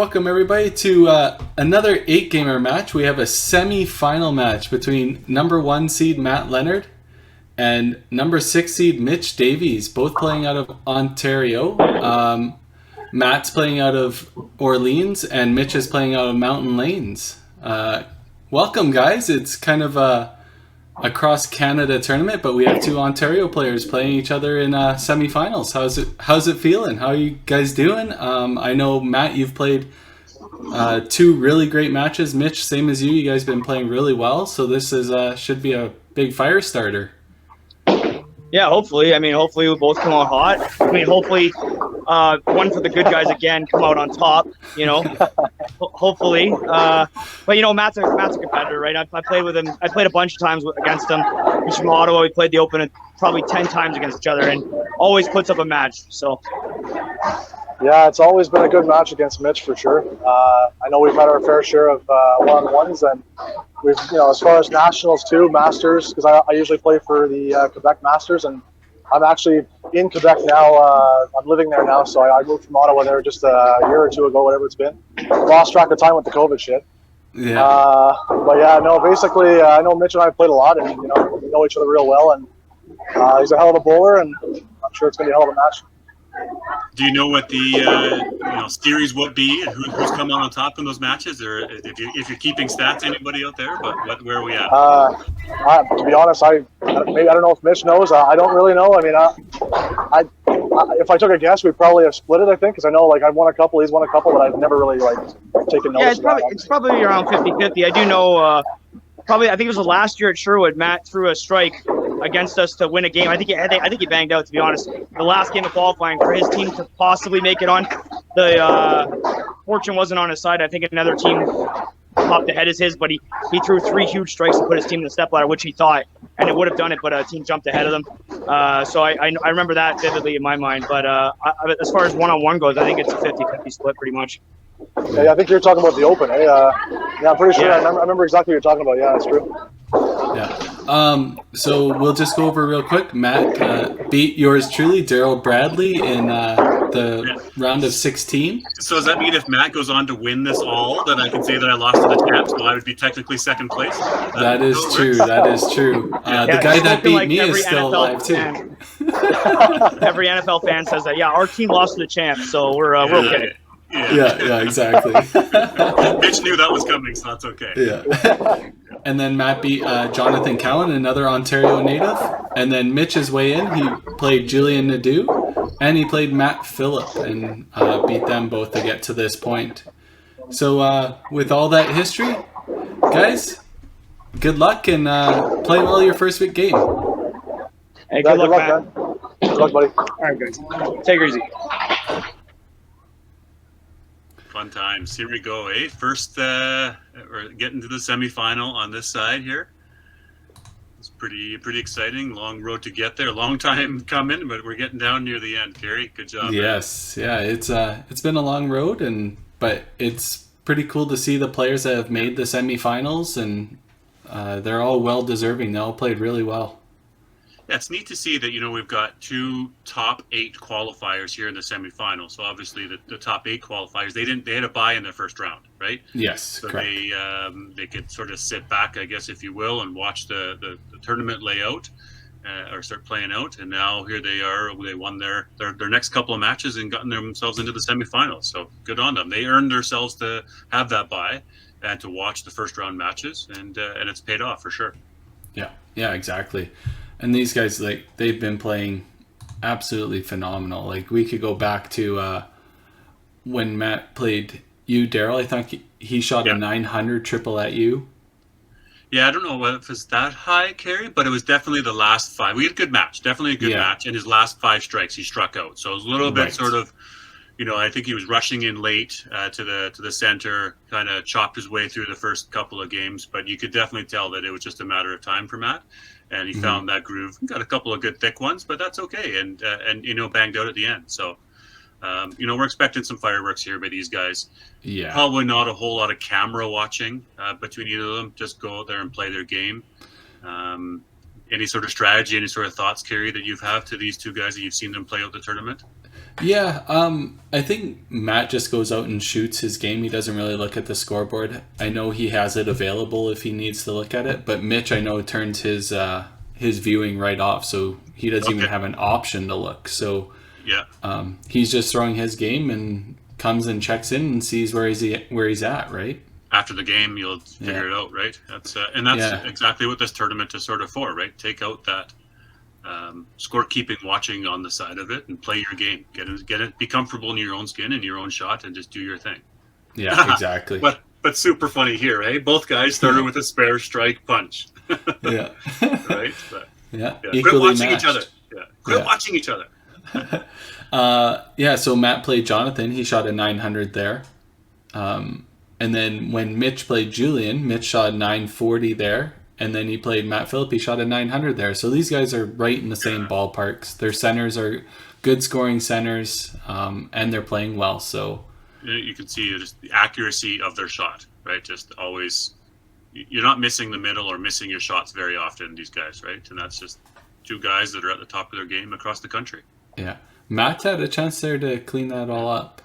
welcome everybody to another 8-gamer match. We have a semi-final match between number 1 seed Matt Leonard and number 6 seed Mitch Davies, both playing out of Ontario. Matt's playing out of Orleans and Mitch is playing out of Mountain Lanes. Welcome, guys. It's kind of a cross-Canada tournament, but we have 2 Ontario players playing each other in semifinals. How's it feeling? How are you guys doing? I know, Matt, you've played 2 really great matches. Mitch, same as you. You guys have been playing really well, so this is should be a big fire starter. Yeah, hopefully. Hopefully we both come out hot. Hopefully one for the good guys again come out on top, hopefully. But, Matt's a competitor, right? I played with him. I played a bunch of times against him. He's from Ottawa. We played the Open probably 10 times against each other and always puts up a match. So, yeah, it's always been a good match against Mitch for sure. I know we've had our fair share of one-on-ones, and we've, as far as nationals too, Masters, because I usually play for the Quebec Masters, and I'm actually in Quebec now. I'm living there now, so I moved from Ottawa there just a year or 2 ago, whatever it's been. Lost track of time with the COVID shit. Yeah. But yeah, no, basically, I know Mitch and I played a lot, and we know each other real well, and he's a hell of a bowler, and I'm sure it's going to be a hell of a match. Do you know what the series would be and who's come on top in those matches, or if you're keeping stats, anybody out there? But where are we at? To be honest, I don't know if Mitch knows. I don't really know. If I took a guess, we'd probably have split it. I think, because I know I've won a couple, he's won a couple, but I've never really taken notice. Yeah, it's probably around 50-50. I do know. I think it was the last year at Sherwood. Matt threw a strike against us to win a game. I think he banged out, to be honest. The last game of qualifying for his team to possibly make it on, the fortune wasn't on his side. I think another team popped ahead as his, but he threw 3 huge strikes to put his team in the stepladder, which he thought, and it would have done it, but a team jumped ahead of them. So I remember that vividly in my mind. But as far as one-on-one goes, I think it's a 50-50 split pretty much. Yeah, I think you're talking about the Open. Yeah, I'm pretty sure. Yeah. I remember exactly what you're talking about. Yeah, that's true. Yeah. So we'll just go over real quick. Matt beat yours truly, Daryl Bradley, in the round of 16. So does that mean if Matt goes on to win this all, then I can say that I lost to the champs, so I would be technically second place? That is true. That is true. The guy that beat me is still alive too. Every NFL fan says that. Yeah, our team lost to the champs, so we're okay. Yeah, exactly. Mitch knew that was coming, so that's okay. Yeah. And then Matt beat Jonathan Cowan, another Ontario native. And then Mitch's way in, he played Julian Nadeau, and he played Matt Phillip, and beat them both to get to this point. So with all that history, guys, good luck, and play well your first week game. Hey, good luck, man. Good luck, buddy. All right, guys. Take it easy. Fun times. Here we go, eh? First, we're getting to the semifinal on this side here. It's pretty exciting. Long road to get there. Long time coming, but we're getting down near the end. Kerry, good job. Yes, man. Yeah. It's been a long road, but it's pretty cool to see the players that have made the semifinals, and they're all well deserving. They all played really well. Yeah, it's neat to see that, we've got 2 top 8 qualifiers here in the semifinals. So obviously the top 8 qualifiers, they had a bye in their first round, right? Yes, so correct. They could sort of sit back, I guess, if you will, and watch the tournament lay out or start playing out. And now here they are. They won their next couple of matches and gotten themselves into the semifinals. So good on them. They earned themselves to have that bye and to watch the first round matches, and it's paid off for sure. Yeah, exactly. And these guys, they've been playing absolutely phenomenal. We could go back to when Matt played you, Daryl. I think he shot a 900 triple at you. Yeah, I don't know if it's that high, Kerry, but it was definitely the last 5. We had a good match, definitely a good match. And his last 5 strikes, he struck out. So it was a little bit sort of, I think he was rushing in late to the center, kind of chopped his way through the first couple of games. But you could definitely tell that it was just a matter of time for Matt. And he found that groove. Got a couple of good thick ones, but that's okay. And banged out at the end. So, we're expecting some fireworks here by these guys. Yeah. Probably not a whole lot of camera watching between either of them. Just go out there and play their game. Any sort of strategy, any sort of thoughts, Kerry, that you have to these 2 guys that you've seen them play out the tournament? Yeah, I think Matt just goes out and shoots his game. He doesn't really look at the scoreboard. I know he has it available if he needs to look at it, but Mitch, I know, turns his viewing right off, so he doesn't even have an option to look. So he's just throwing his game and comes and checks in and sees where he's at, right? After the game, you'll figure it out, right? That's exactly what this tournament is sort of for, right? Take out that scorekeeping watching on the side of it and play your game. Get it, be comfortable in your own skin and your own shot and just do your thing. Yeah, exactly. but super funny here, eh? Both guys started with a spare strike punch. Yeah. Right? But, equally quit watching matched. each other. Yeah. Quit watching each other. So Matt played Jonathan. He shot a 900 there. And then when Mitch played Julian, Mitch shot a 940 there. And then he played Matt Phillip. He shot a 900 there. So these guys are right in the same ballparks. Their centers are good scoring centers, and they're playing well. So you can see just the accuracy of their shot, right? Just always, you're not missing the middle or missing your shots very often, these guys, right? And that's just two guys that are at the top of their game across the country. Yeah. Matt had a chance there to clean that all up.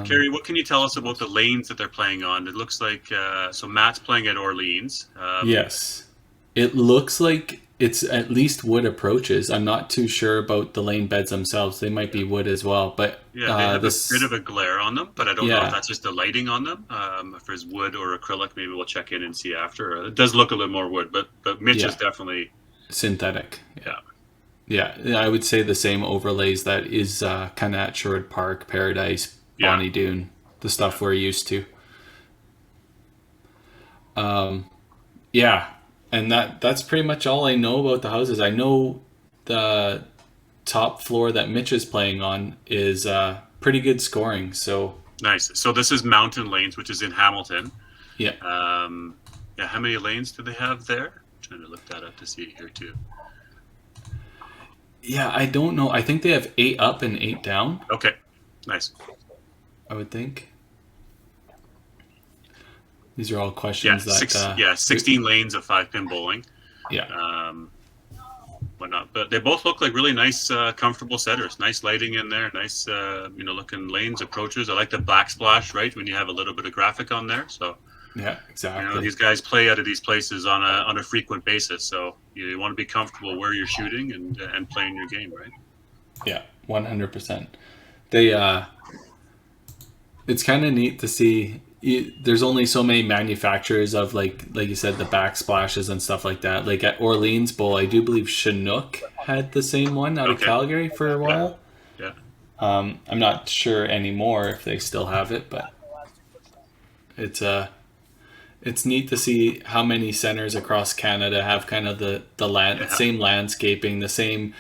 Kerry, what can you tell us about the lanes that they're playing on? It looks like, so Matt's playing at Orleans. Yes. It looks like it's at least wood approaches. I'm not too sure about the lane beds themselves. They might be wood as well. But they have a bit of a glare on them, but I don't know if that's just the lighting on them. If there's wood or acrylic, maybe we'll check in and see after. It does look a little more wood, but Mitch is definitely... synthetic. Yeah, I would say the same overlays that is kind of at Sherwood Park, Paradise, Bonnie Doon, the stuff we're used to. And that's pretty much all I know about the houses. I know the top floor that Mitch is playing on is pretty good scoring. So nice. So this is Mountain Lanes, which is in Hamilton. Yeah. How many lanes do they have there? I'm trying to look that up to see here too. Yeah, I don't know. I think they have 8 up and 8 down. Okay, nice. I would think. These are all questions 16 lanes of 5-pin bowling. Yeah. Whatnot. But they both look like really nice, comfortable setters. Nice lighting in there. Nice, looking lanes, approaches. I like the backsplash, right? When you have a little bit of graphic on there. So yeah, exactly. These guys play out of these places on a frequent basis. So you want to be comfortable where you're shooting and playing your game, right? Yeah, 100%. They it's kind of neat to see. There's only so many manufacturers of like you said, the backsplashes and stuff like that. Like at Orleans Bowl, I do believe Chinook had the same one out of Calgary for a while. Yeah. I'm not sure anymore if they still have it, but it's neat to see how many centers across Canada have kind of the same landscaping, the same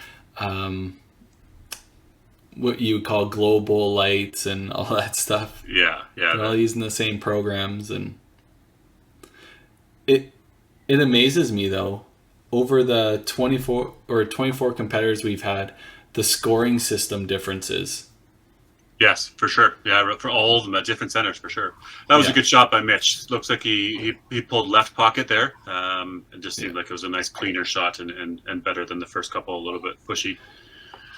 what you would call global lights and all that stuff. Yeah. They're all using the same programs, and it amazes me though, over the 24 competitors we've had, the scoring system differences. Yes, for sure. Yeah, for all of them at different centers, for sure. That was a good shot by Mitch. Looks like he pulled left pocket there. It just seemed like it was a nice cleaner shot and better than the first couple, a little bit pushy.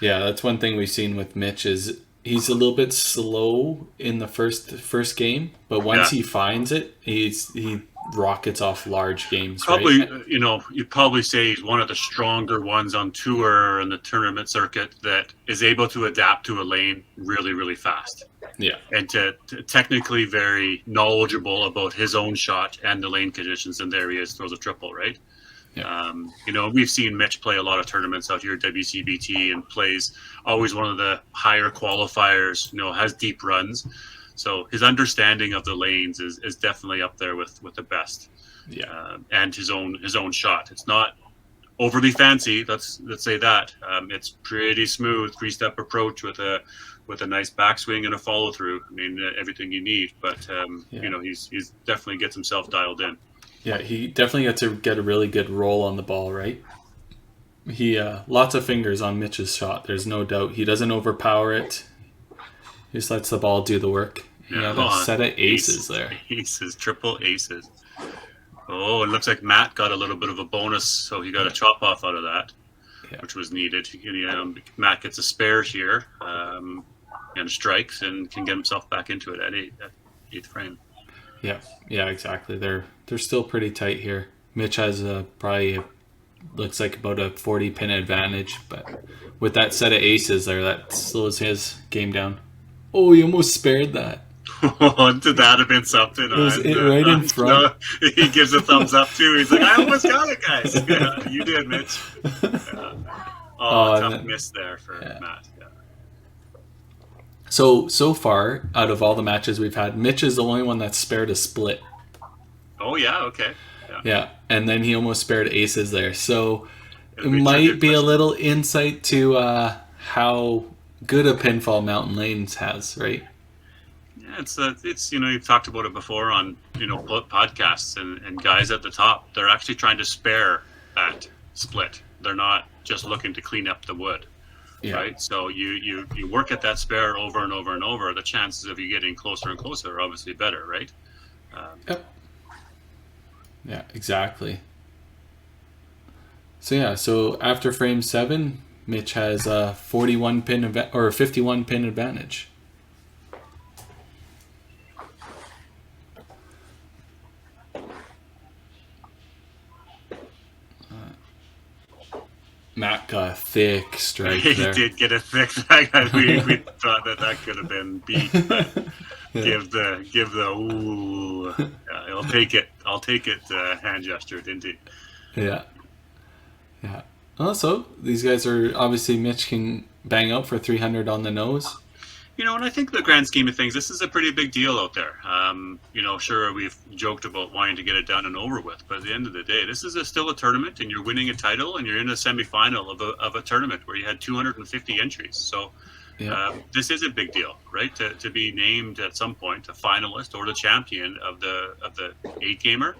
Yeah, that's one thing we've seen with Mitch is he's a little bit slow in the first game, but once he finds it, he rockets off large games. Probably, right? You'd probably say he's one of the stronger ones on tour and the tournament circuit that is able to adapt to a lane really, really fast. Yeah. And to technically very knowledgeable about his own shot and the lane conditions, and there he is, throws a triple, right? Yeah. We've seen Mitch play a lot of tournaments out here at WCBT and plays always one of the higher qualifiers, has deep runs. So his understanding of the lanes is definitely up there with the best. Yeah. And his own shot. It's not overly fancy. Let's say that. It's pretty smooth 3-step approach with a nice backswing and a follow through. I mean, everything you need, but he's definitely gets himself dialed in. Yeah, he definitely got to get a really good roll on the ball, right? He lots of fingers on Mitch's shot. There's no doubt. He doesn't overpower it. He just lets the ball do the work. Yeah, a set of aces there. Aces, triple aces. Oh, it looks like Matt got a little bit of a bonus, so he got a chop off out of that, which was needed. Matt gets a spare here. and strikes and can get himself back into it at eighth frame. Yeah, exactly. They're still pretty tight here. Mitch has looks like about a 40 pin advantage, but with that set of aces there, that slows his game down. Oh, he almost spared that. Did that have been something? It was right in front. No, he gives a thumbs up too. He's like, I almost got it, guys. Yeah, you did, Mitch. Tough miss there for Matt. Yeah. So far, out of all the matches we've had, Mitch is the only one that's spared a split. Oh, yeah, okay. Yeah, and then he almost spared aces there. So it might be a little insight to how good a pinfall Mountain Lanes has, right? Yeah, it's you've talked about it before on podcasts and guys at the top. They're actually trying to spare that split. They're not just looking to clean up the wood. Yeah. Right, so you work at that spare over and over and over. The chances of you getting closer and closer are obviously better, right? Yep. Yeah, exactly. So after frame 7, Mitch has a 51 pin or 51 pin advantage. Matt got a thick strike there. He did get a thick strike. We thought that could have been beat. But give the ooh. Yeah, I'll take it. Hand gesture, didn't he? Yeah. Also, these guys are obviously Mitch can bang out for 300 on the nose. And I think the grand scheme of things, this is a pretty big deal out there. Sure, we've joked about wanting to get it done and over with, but at the end of the day, this is still a tournament, and you're winning a title, and you're in a semifinal of a tournament where you had 250 entries. So this is a big deal, right? To be named at some point a finalist or the champion of the 8-gamer,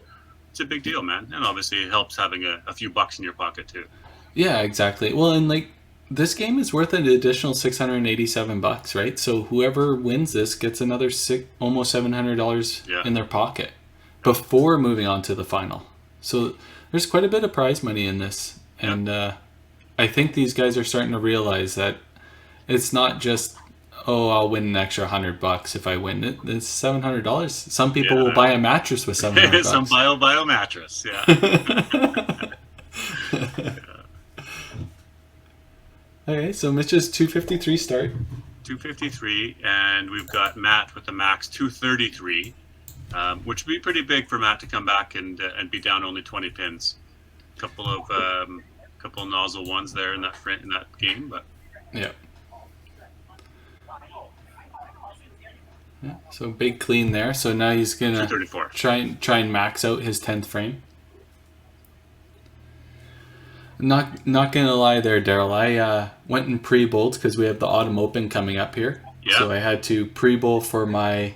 it's a big deal, man. And obviously, it helps having a few bucks in your pocket too. Yeah, exactly. Well, and this game is worth an additional $687, right? So whoever wins this gets another almost $700 in their pocket before moving on to the final. So there's quite a bit of prize money in this, and I think these guys are starting to realize that it's not just I'll win an extra $100 if I win it. It's $700. Some people will buy a mattress with $700. Some will buy a mattress. Yeah. Okay, so Mitch's 253 start. 253, and we've got Matt with the max 233, which would be pretty big for Matt to come back and be down only 20 pins. Couple of nozzle ones there in that game, but yeah. So big clean there. So now he's gonna try and max out his 10th frame. Not gonna lie there, Daryl. I went and pre-bowled because we have the autumn open coming up here. Yeah. So I had to pre-bowl for my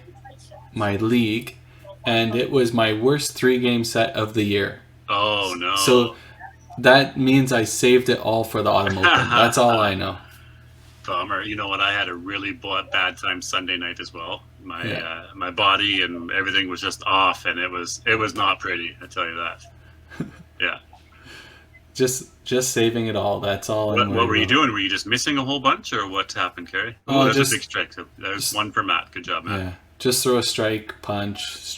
league, and it was my worst 3-game set of the year. Oh no! So that means I saved it all for the autumn open. That's all I know. Bummer. You know what? I had a really bad time Sunday night as well. My body and everything was just off, and it was not pretty. I tell you that. Yeah. Just saving it all. That's all. What were you doing? Were you just missing a whole bunch, or what happened, Kerry? Oh, that's a big strike. There's one for Matt. Good job, Matt. Yeah. Just throw a strike, punch,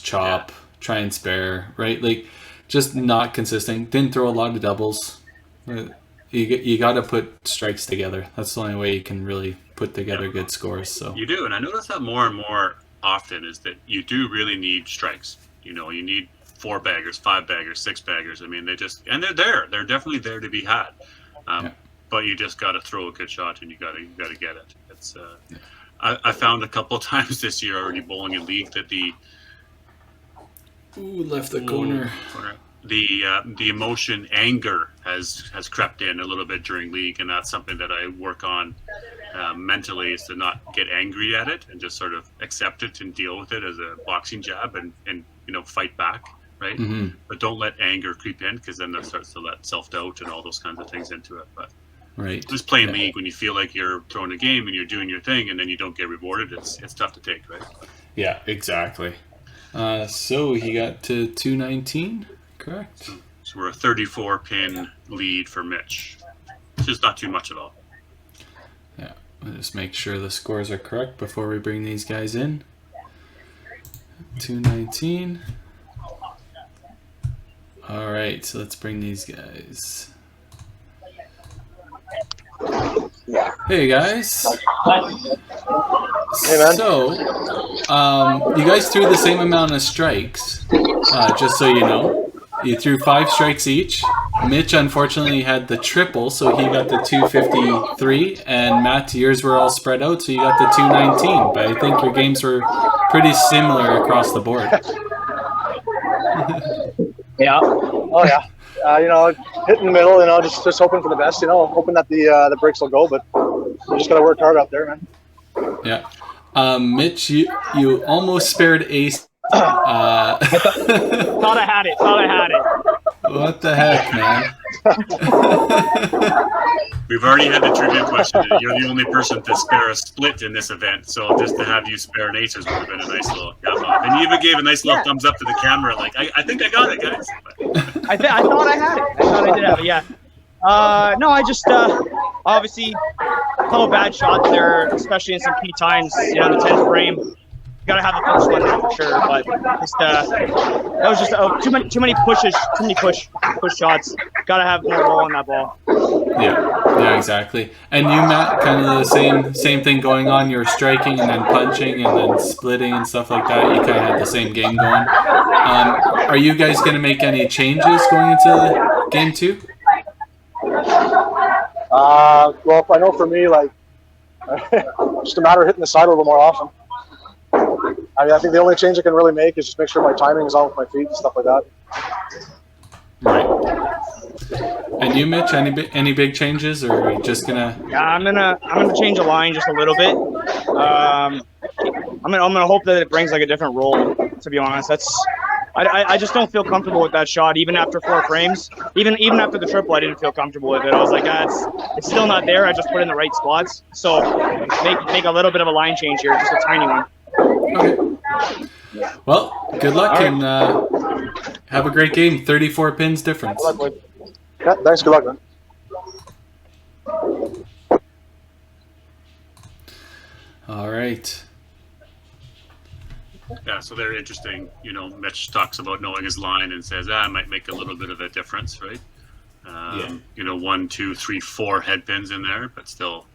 chop, try and spare. Right, just not consistent. Didn't throw a lot of doubles. You got to put strikes together. That's the only way you can really put together good scores. So you do, and I notice that more and more often is that you do really need strikes. You need 4 baggers, 5 baggers, 6 baggers. I mean, they're there. They're definitely there to be had. But you just got to throw a good shot, and you got to get it. It's I found a couple of times this year already bowling in league that left the corner. The emotion, anger has crept in a little bit during league, and that's something that I work on mentally, is to not get angry at it and just sort of accept it and deal with it as a boxing jab and fight back. Right? Mm-hmm. But don't let anger creep in, because then that starts to let self-doubt and all those kinds of things into it. But just playing league when you feel like you're throwing a game and you're doing your thing and then you don't get rewarded, it's tough to take, right? Yeah, exactly. So he got to 219, correct? So we're a 34-pin lead for Mitch, which is not too much at all. Yeah. I'll just make sure the scores are correct before we bring these guys in. 219. All right, so let's bring these guys. Hey guys. Hey, man. So, you guys threw the same amount of strikes, just so you know. You threw 5 strikes each. Mitch unfortunately had the triple, so he got the 253, and Matt, yours were all spread out, so you got the 219. But I think your games were pretty similar across the board. Yeah. Oh yeah. Hit in the middle. Just hoping for the best. Hoping that the breaks will go, but you just gotta work hard out there, man. Yeah. Mitch, you almost spared Ace. Thought I had it. What the heck, man? We've already had the trivia question. You're the only person to spare a split in this event, so just to have you spare an aces would have been a nice little gap off. And you even gave a nice little thumbs up to the camera, like, I think I got it, guys. I thought I had it. I thought I did have it, yeah. No, I just, obviously, a couple bad shots there, especially in some key times, the 10th frame. You gotta have the first one there for sure, but just, that was just too many pushes, too many push shots. Gotta have more roll on that ball. Yeah, exactly. And you, Matt, kind of the same thing going on. You were striking and then punching and then splitting and stuff like that. You kind of had the same game going. Are you guys going to make any changes going into game 2? Well, I know for me, like, just a matter of hitting the side a little more often. I think the only change I can really make is just make sure my timing is on with my feet and stuff like that. Right. And you, Mitch, any big changes, or are you just gonna? Yeah, I'm gonna change the line just a little bit. I'm gonna hope that it brings like a different roll. To be honest, I just don't feel comfortable with that shot. Even after 4 frames, even after the triple, I didn't feel comfortable with it. I was like, it's still not there. I just put it in the right spots. So make a little bit of a line change here, just a tiny one. Okay. Well, good luck and have a great game. 34 pins difference. Good luck, yeah, thanks. Good luck, man. All right. Yeah, so they're interesting. Mitch talks about knowing his line and says, it might make a little bit of a difference, right? 1, 2, 3, 4 head pins in there, but still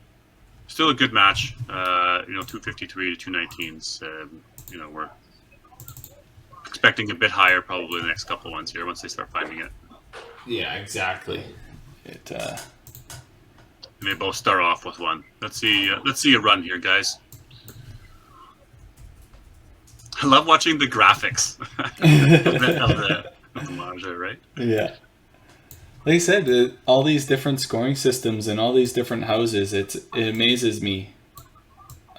a good match. 253 to 219s. We're expecting a bit higher probably the next couple ones here once they start finding it. Yeah, exactly. They both start off with 1. Let's see a run here, guys. I love watching the graphics of the monitor, right? Yeah. Like I said, all these different scoring systems and all these different houses, it amazes me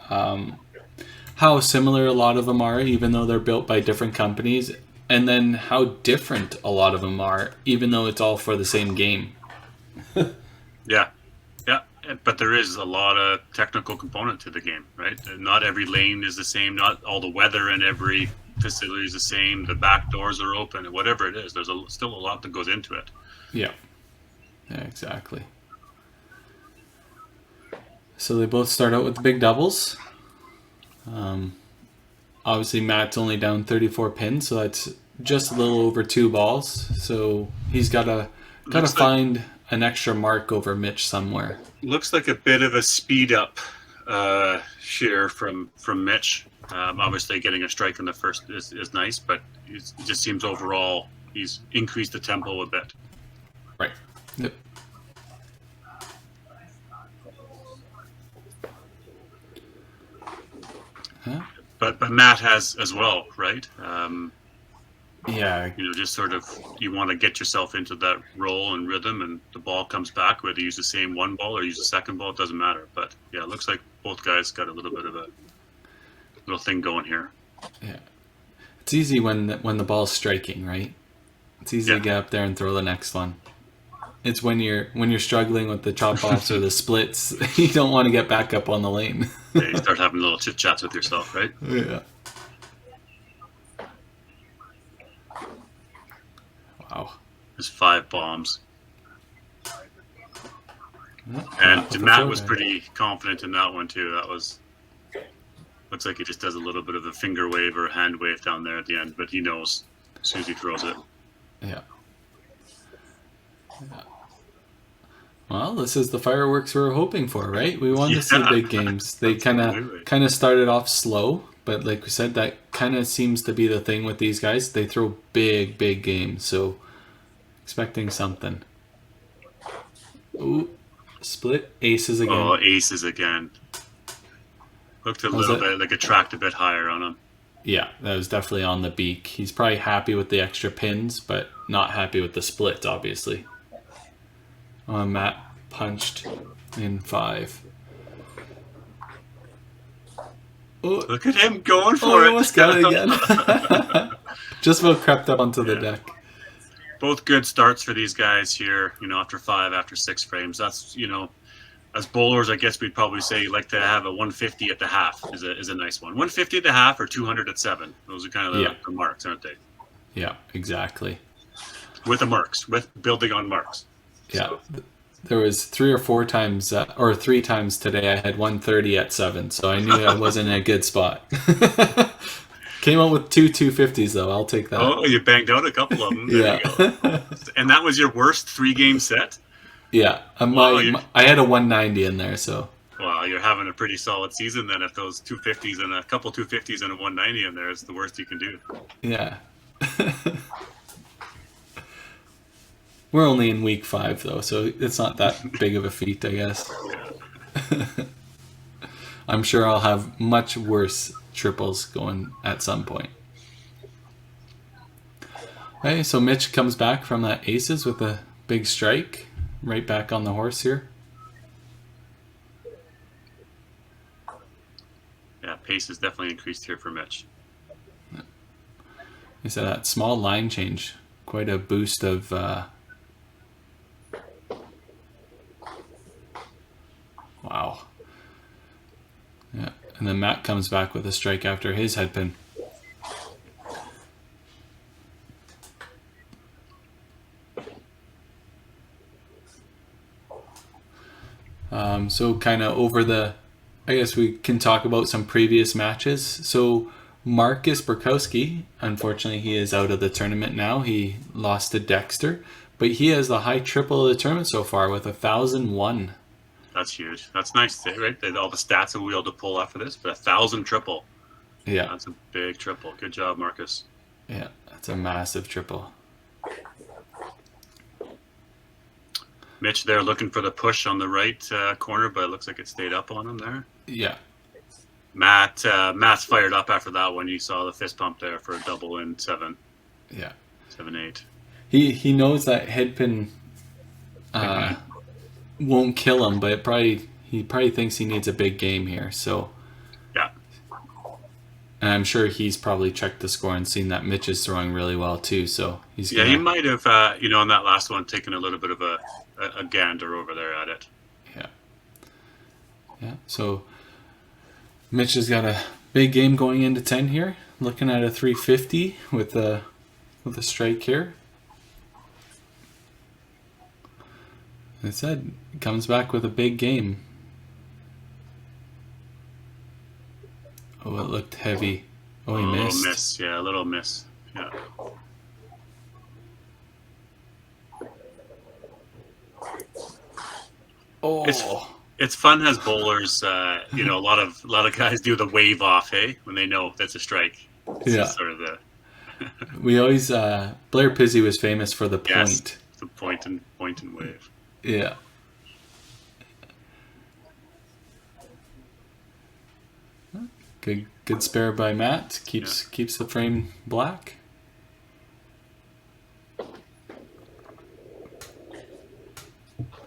how similar a lot of them are, even though they're built by different companies, and then how different a lot of them are, even though it's all for the same game. Yeah, but there is a lot of technical component to the game, right? Not every lane is the same. Not all the weather in every facility is the same. The back doors are open, whatever it is. There's still a lot that goes into it. Yeah, exactly. So they both start out with the big doubles. Obviously, Matt's only down 34 pins, so that's just a little over 2 balls. So he's got to find an extra mark over Mitch somewhere. Looks like a bit of a speed up share from Mitch. Obviously, getting a strike in the first is nice, but it just seems overall he's increased the tempo a bit. Right. Yep. Huh? But Matt has as well, right? Yeah. Just sort of you want to get yourself into that role and rhythm, and the ball comes back. Whether you use the same 1 ball or use the second ball, it doesn't matter. But yeah, it looks like both guys got a little bit of a little thing going here. Yeah. It's easy when the ball's striking, right? It's easy to get up there and throw the next one. It's when you're struggling with the chop offs or the splits, you don't want to get back up on the lane. Yeah, you start having little chit chats with yourself, right? Yeah. Wow. There's 5 bombs. And Matt was pretty confident in that one too. That was looks like he just does a little bit of a finger wave or a hand wave down there at the end, but he knows as soon as he throws it. Yeah. Well, this is the fireworks we were hoping for, right? We wanted to see big games. They kind of started off slow, but like we said, that kind of seems to be the thing with these guys. They throw big games, so expecting something. Ooh, split aces again. Oh, aces again. Looked a little bit like it tracked a bit higher on him. Yeah, that was definitely on the beak. He's probably happy with the extra pins, but not happy with the split, obviously. Matt punched in 5. Oh, look at him going for it. Almost got it again. Just about crept up onto the deck. Both good starts for these guys here, after 5, after 6 frames. That's, as bowlers, I guess we'd probably say you like to have a 150 at the half is a nice one. 150 at the half or 200 at 7. Those are kind of the marks, aren't they? Yeah, exactly. With the marks, with building on marks. Yeah. So. There was 3 or 4 times, or 3 times today I had 130 at 7, so I knew I wasn't in a good spot. Came out with 2 250s, though. I'll take that. Oh, you banged out a couple of them. There you go. And that was your worst 3-game set? Yeah. I had a 190 in there, so. Well, you're having a pretty solid season then if those 250s and a couple 250s and a 190 in there is the worst you can do. Yeah. We're only in week 5, though, so it's not that big of a feat, I guess. I'm sure I'll have much worse triples going at some point. Okay, so Mitch comes back from that aces with a big strike. Right back on the horse here. Yeah, pace has definitely increased here for Mitch. He said that small line change. Quite a boost of... Wow. Yeah, and then Matt comes back with a strike after his head pin. So kind of over the... I guess we can talk about some previous matches. So Marcus Borkowsky, unfortunately he is out of the tournament now. He lost to Dexter, but he has the high triple of the tournament so far with 1,001. That's huge. That's nice to say, right? All the stats that we'll be able to pull after this, but 1,000 triple. Yeah. That's a big triple. Good job, Marcus. Yeah, that's a massive triple. Mitch there looking for the push on the right corner, but it looks like it stayed up on him there. Yeah. Matt's fired up after that one. You saw the fist pump there for a double in 7. Yeah. 7-8. He knows that head pin won't kill him, but he probably thinks he needs a big game here. So yeah. And I'm sure he's probably checked the score and seen that Mitch is throwing really well too. So he's he might have on that last one taken a little bit of a gander over there at it. Yeah. So Mitch has got a big game going into 10 here. Looking at a 350 with a strike here. As I said, comes back with a big game. Oh, it looked heavy. Oh, he missed. A little miss. Yeah, a little miss. Yeah. Oh. It's fun as bowlers. A lot of guys do the wave off, hey, when they know that's a strike. It's sort of the. We always Blair Pizzi was famous for the point. Yes, the point and wave. Yeah. Good spare by Matt. Keeps the frame black.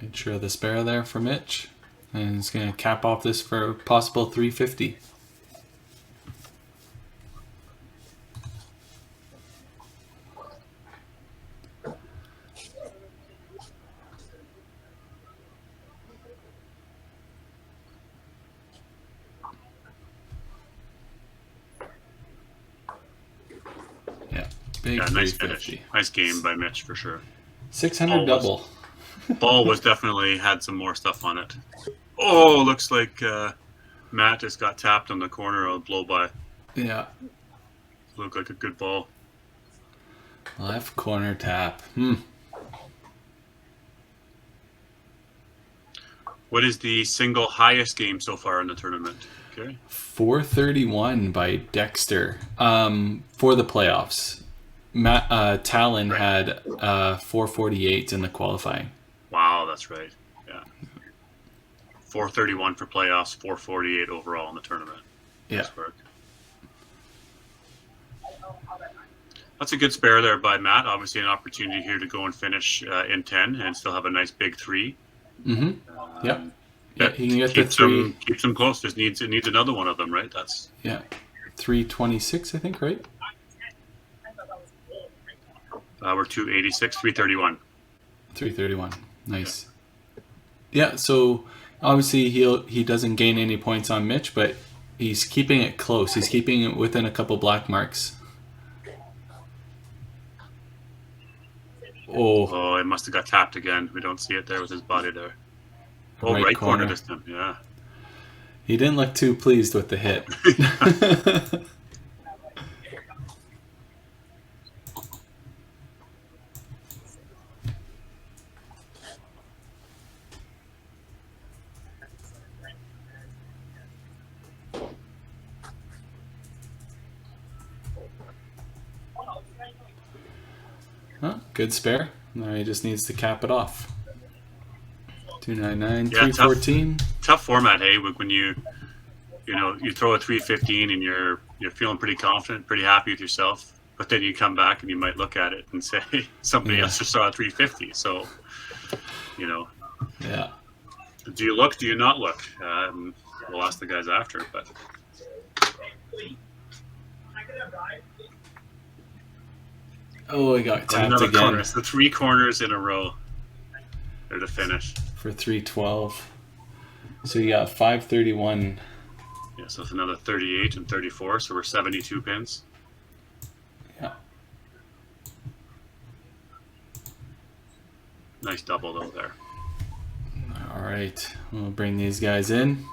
Made sure of the spare there for Mitch. And he's going to cap off this for a possible 350. Nice finish. Nice game by Mitch for sure. 600 double. Ball was definitely had some more stuff on it. Oh, looks like Matt just got tapped on the corner of blow by. Yeah. Looked like a good ball. Left corner tap. What is the single highest game so far in the tournament? Okay. 431 by Dexter for the playoffs. Talon had 448 in the qualifying. Wow, that's right. Yeah. 431 for playoffs, 448 overall in the tournament. Yeah. That's a good spare there by Matt. Obviously an opportunity here to go and finish in 10 and still have a nice big 3. Mm-hmm. Yep. Yeah, he can get the 3. Keeps them close. It needs another one of them, right? That's 326, I think, right? We're 286, 331. 331. Nice. Yeah, so obviously he doesn't gain any points on Mitch, but he's keeping it close. He's keeping it within a couple black marks. Oh, it must have got tapped again. We don't see it there with his body there. Oh, right corner this time, yeah. He didn't look too pleased with the hit. Good spare. Now he just needs to cap it off. 299, 314. Tough format, hey, when you throw a 315 and you're feeling pretty confident, pretty happy with yourself, but then you come back and you might look at it and say somebody else just saw a 350. So, Yeah. Do you look? Do you not look? We'll ask the guys after, but. Oh, he got tapped Another again. Corner. So 3 corners in a row. There to finish. For 312. So you got 531. Yeah, so it's another 38 and 34, so we're 72 pins. Yeah. Nice double though there. All right, we'll bring these guys in.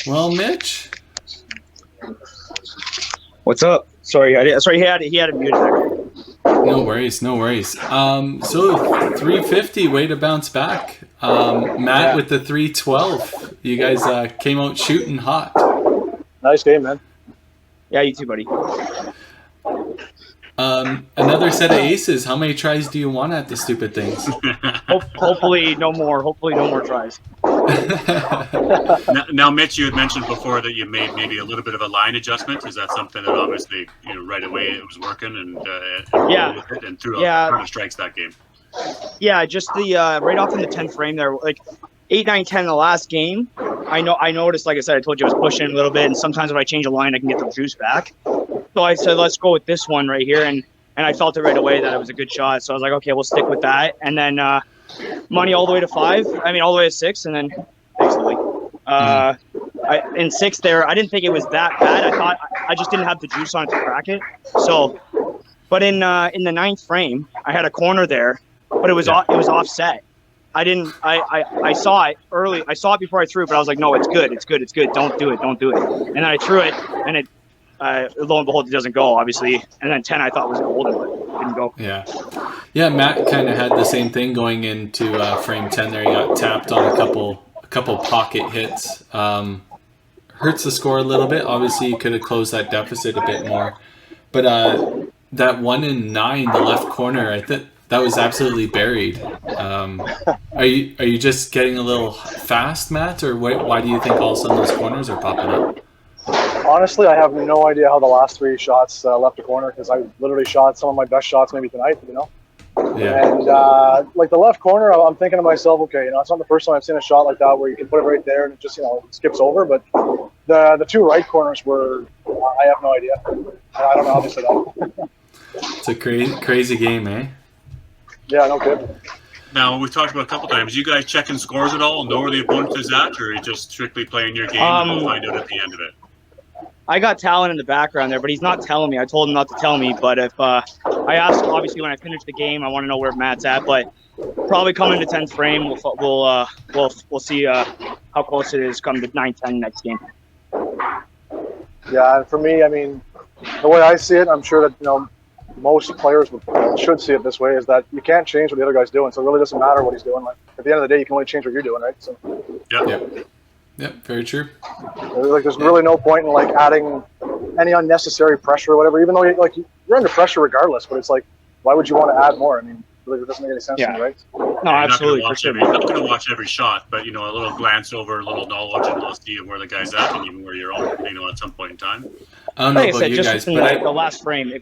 Well, Mitch. What's up? Sorry, he had it muted there. No worries. So 350, way to bounce back. Matt with the 312. You guys came out shooting hot. Nice game, man. Yeah, you too, buddy. Another set of aces. How many tries do you want at the stupid things? Hopefully no more. Hopefully no more tries. Now, Mitch, you had mentioned before that you made maybe a little bit of a line adjustment. Is that something that obviously right away it was working and threw a ton of strikes that game? Yeah, just the right off in the 10th frame there, like 8, 9, 10 in the last game. I noticed, like I said, I told you I was pushing a little bit, and sometimes if I change a line, I can get the juice back. So I said, let's go with this one right here, and I felt it right away that it was a good shot. So I was like, okay, we'll stick with that. And then money all the way to 5. I mean, all the way to 6, and then basically in 6 there, I didn't think it was that bad. I thought I just didn't have the juice on it to crack it. So, but in the 9th frame, I had a corner there, but it was offset. I saw it early. I saw it before I threw, but I was like, no, it's good. Don't do it. And then I threw it, and it. Lo and behold, it doesn't go, obviously. And then 10 I thought was golden, but it didn't go. Yeah, Matt kind of had the same thing going into frame 10 there. He got tapped on a couple pocket hits. Hurts the score a little bit. Obviously, you could have closed that deficit a bit more. But that 1 in 9, the left corner, I think that was absolutely buried. Are you just getting a little fast, Matt? Or why do you think all of a sudden those corners are popping up? Honestly, I have no idea how the last 3 shots left the corner, because I literally shot some of my best shots maybe tonight, Yeah. And like the left corner, I'm thinking to myself, okay, it's not the first time I've seen a shot like that where you can put it right there and it just, it skips over. But the 2 right corners were, I have no idea. I don't know how to say that. It's a crazy game, eh? Yeah, no kidding. Now, we've talked about a couple times. You guys checking scores at all? Know where the opponent is at, or are you just strictly playing your game and we'll find out at the end of it? I got Talon in the background there, but he's not telling me. I told him not to tell me, but if I asked, obviously when I finish the game, I want to know where Matt's at. But probably coming to 10th frame, we'll see how close it is come to 9-10 next game. Yeah, and for me, I mean, the way I see it, I'm sure that most players should see it this way, is that you can't change what the other guy's doing, so it really doesn't matter what he's doing. Like at the end of the day, you can only change what you're doing, right? So. Yep, very true. There's really no point in like adding any unnecessary pressure or whatever, even though you're under pressure regardless. But it's like, why would you want to add more? I mean, really, it doesn't make any sense to me, right? No, absolutely. You're not going to watch every shot, but a little glance over, a little knowledge, and a little see where the guy's at, and even where you're on, at some point in time. I don't know like about I said, you just guys, in but the last frame.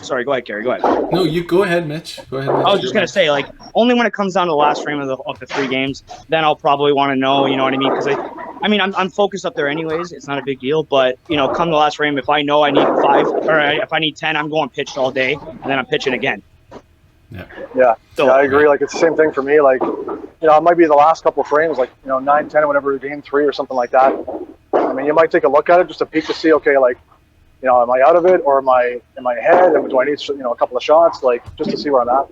Sorry, go ahead, Gary. Go ahead. No, you go ahead, Mitch. Go ahead, Mitch. I was just gonna say, only when it comes down to the last frame of the 3 games, then I'll probably want to know. You know what I mean? Because I'm focused up there anyways. It's not a big deal. But come the last frame, if I know I need 5 or if I need 10, I'm going pitched all day, and then I'm pitching again. Yeah, I agree. Like it's the same thing for me. Like it might be the last couple of frames, 9, 10, whatever, game 3 or something like that. I mean, you might take a look at it just to peek to see, okay, am I out of it, or am I ahead, and do I need a couple of shots, just to see where I'm at.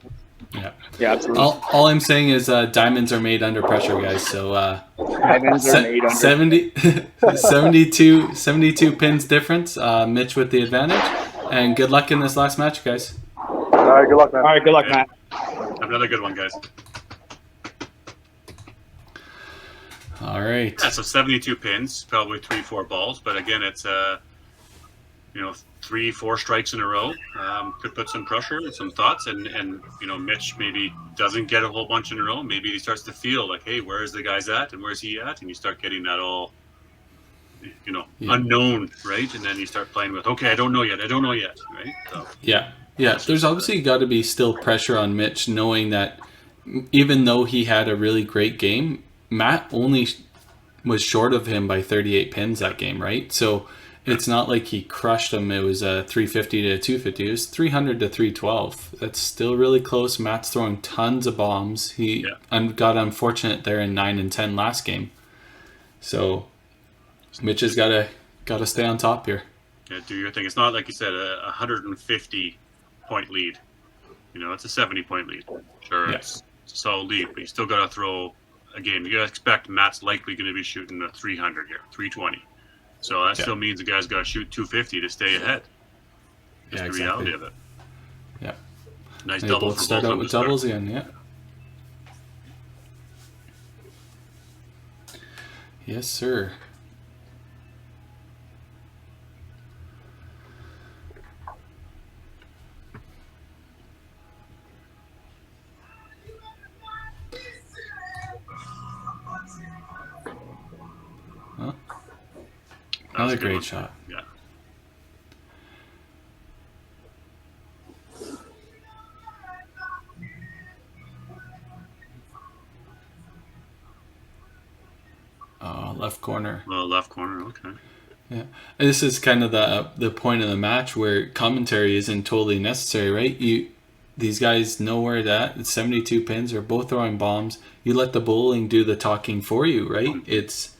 Yeah, absolutely. All I'm saying is diamonds are made under pressure, guys. So diamonds are made under 72 pins difference. Mitch with the advantage, and good luck in this last match, guys. All right, good luck, man. All right, good luck, Matt. Another good one, guys. All right. Yeah, so 72 pins, probably 3-4 balls, but again, it's 3-4 strikes in a row. Could put some pressure and some thoughts, and Mitch maybe doesn't get a whole bunch in a row. Maybe he starts to feel like, hey, where's the guy's at, and where's he at, and you start getting that all unknown, right? And then you start playing with, okay, I don't know yet, right? So Yeah. There's obviously got to be still pressure on Mitch, knowing that even though he had a really great game, Matt only was short of him by 38 pins that game, right? So it's not like he crushed him. It was 350 to 250. It was 300 to 312. That's still really close. Matt's throwing tons of bombs. He got unfortunate there in 9 and 10 last game. So Mitch has got to stay on top here. Yeah, do your thing. It's not like you said a 150 point lead. It's a 70 point lead. Sure, it's a solid lead, but you still got to throw a game. You got to expect Matt's likely going to be shooting a 300 here, 320. So that still means the guy's got to shoot 250 to stay ahead. That's the reality of it. Yeah. Nice They double both for start both out of with them to doubles start. again, Yes, sir. Another great shot. Yeah. Left corner. Left corner, okay. Yeah, and this is kind of the point of the match where commentary isn't totally necessary, right? These guys know where that. It's 72 pins. They're both throwing bombs. You let the bowling do the talking for you, right? It's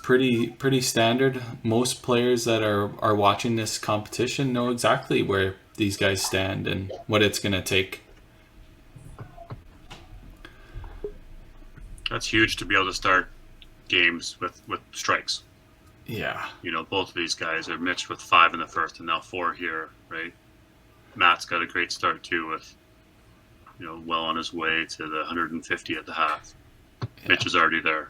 pretty standard. Most players that are watching this competition know exactly where these guys stand and what it's going to take. That's huge to be able to start games with strikes. Yeah. Both of these guys are Mitch with 5 in the first and now 4 here, right? Matt's got a great start too with, well on his way to the 150 at the half. Yeah. Mitch is already there.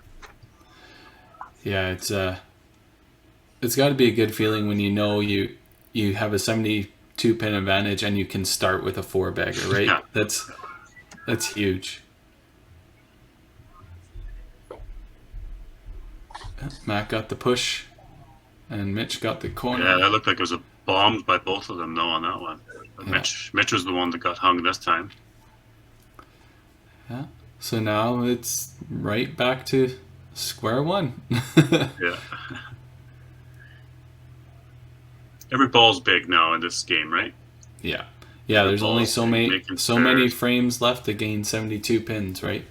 Yeah, it's got to be a good feeling when you have a 72 pin advantage and you can start with a 4-bagger, right? Yeah. That's huge. Matt got the push, and Mitch got the corner. Yeah, that looked like it was a bomb by both of them, though, on that one. But Mitch was the one that got hung this time. Yeah. So now it's right back to square one. Yeah. Every ball's big now in this game, right? Yeah. Yeah, there's only so many frames left to gain 72 pins, right?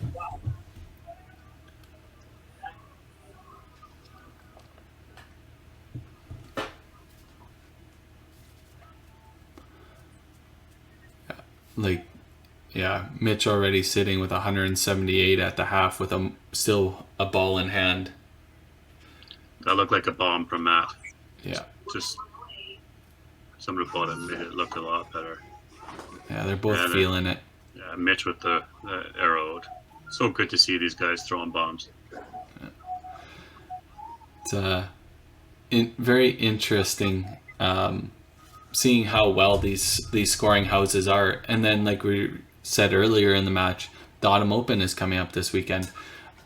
like, yeah, Mitch already sitting with 178 at the half with still a ball in hand. That looked like a bomb from Matt. Yeah. Just somebody put it and made it look a lot better. Yeah, they're both feeling it. Yeah, Mitch with the arrow. So good to see these guys throwing bombs. It's very interesting seeing how well these scoring houses are. And then, like we said earlier in the match, the Autumn Open is coming up this weekend.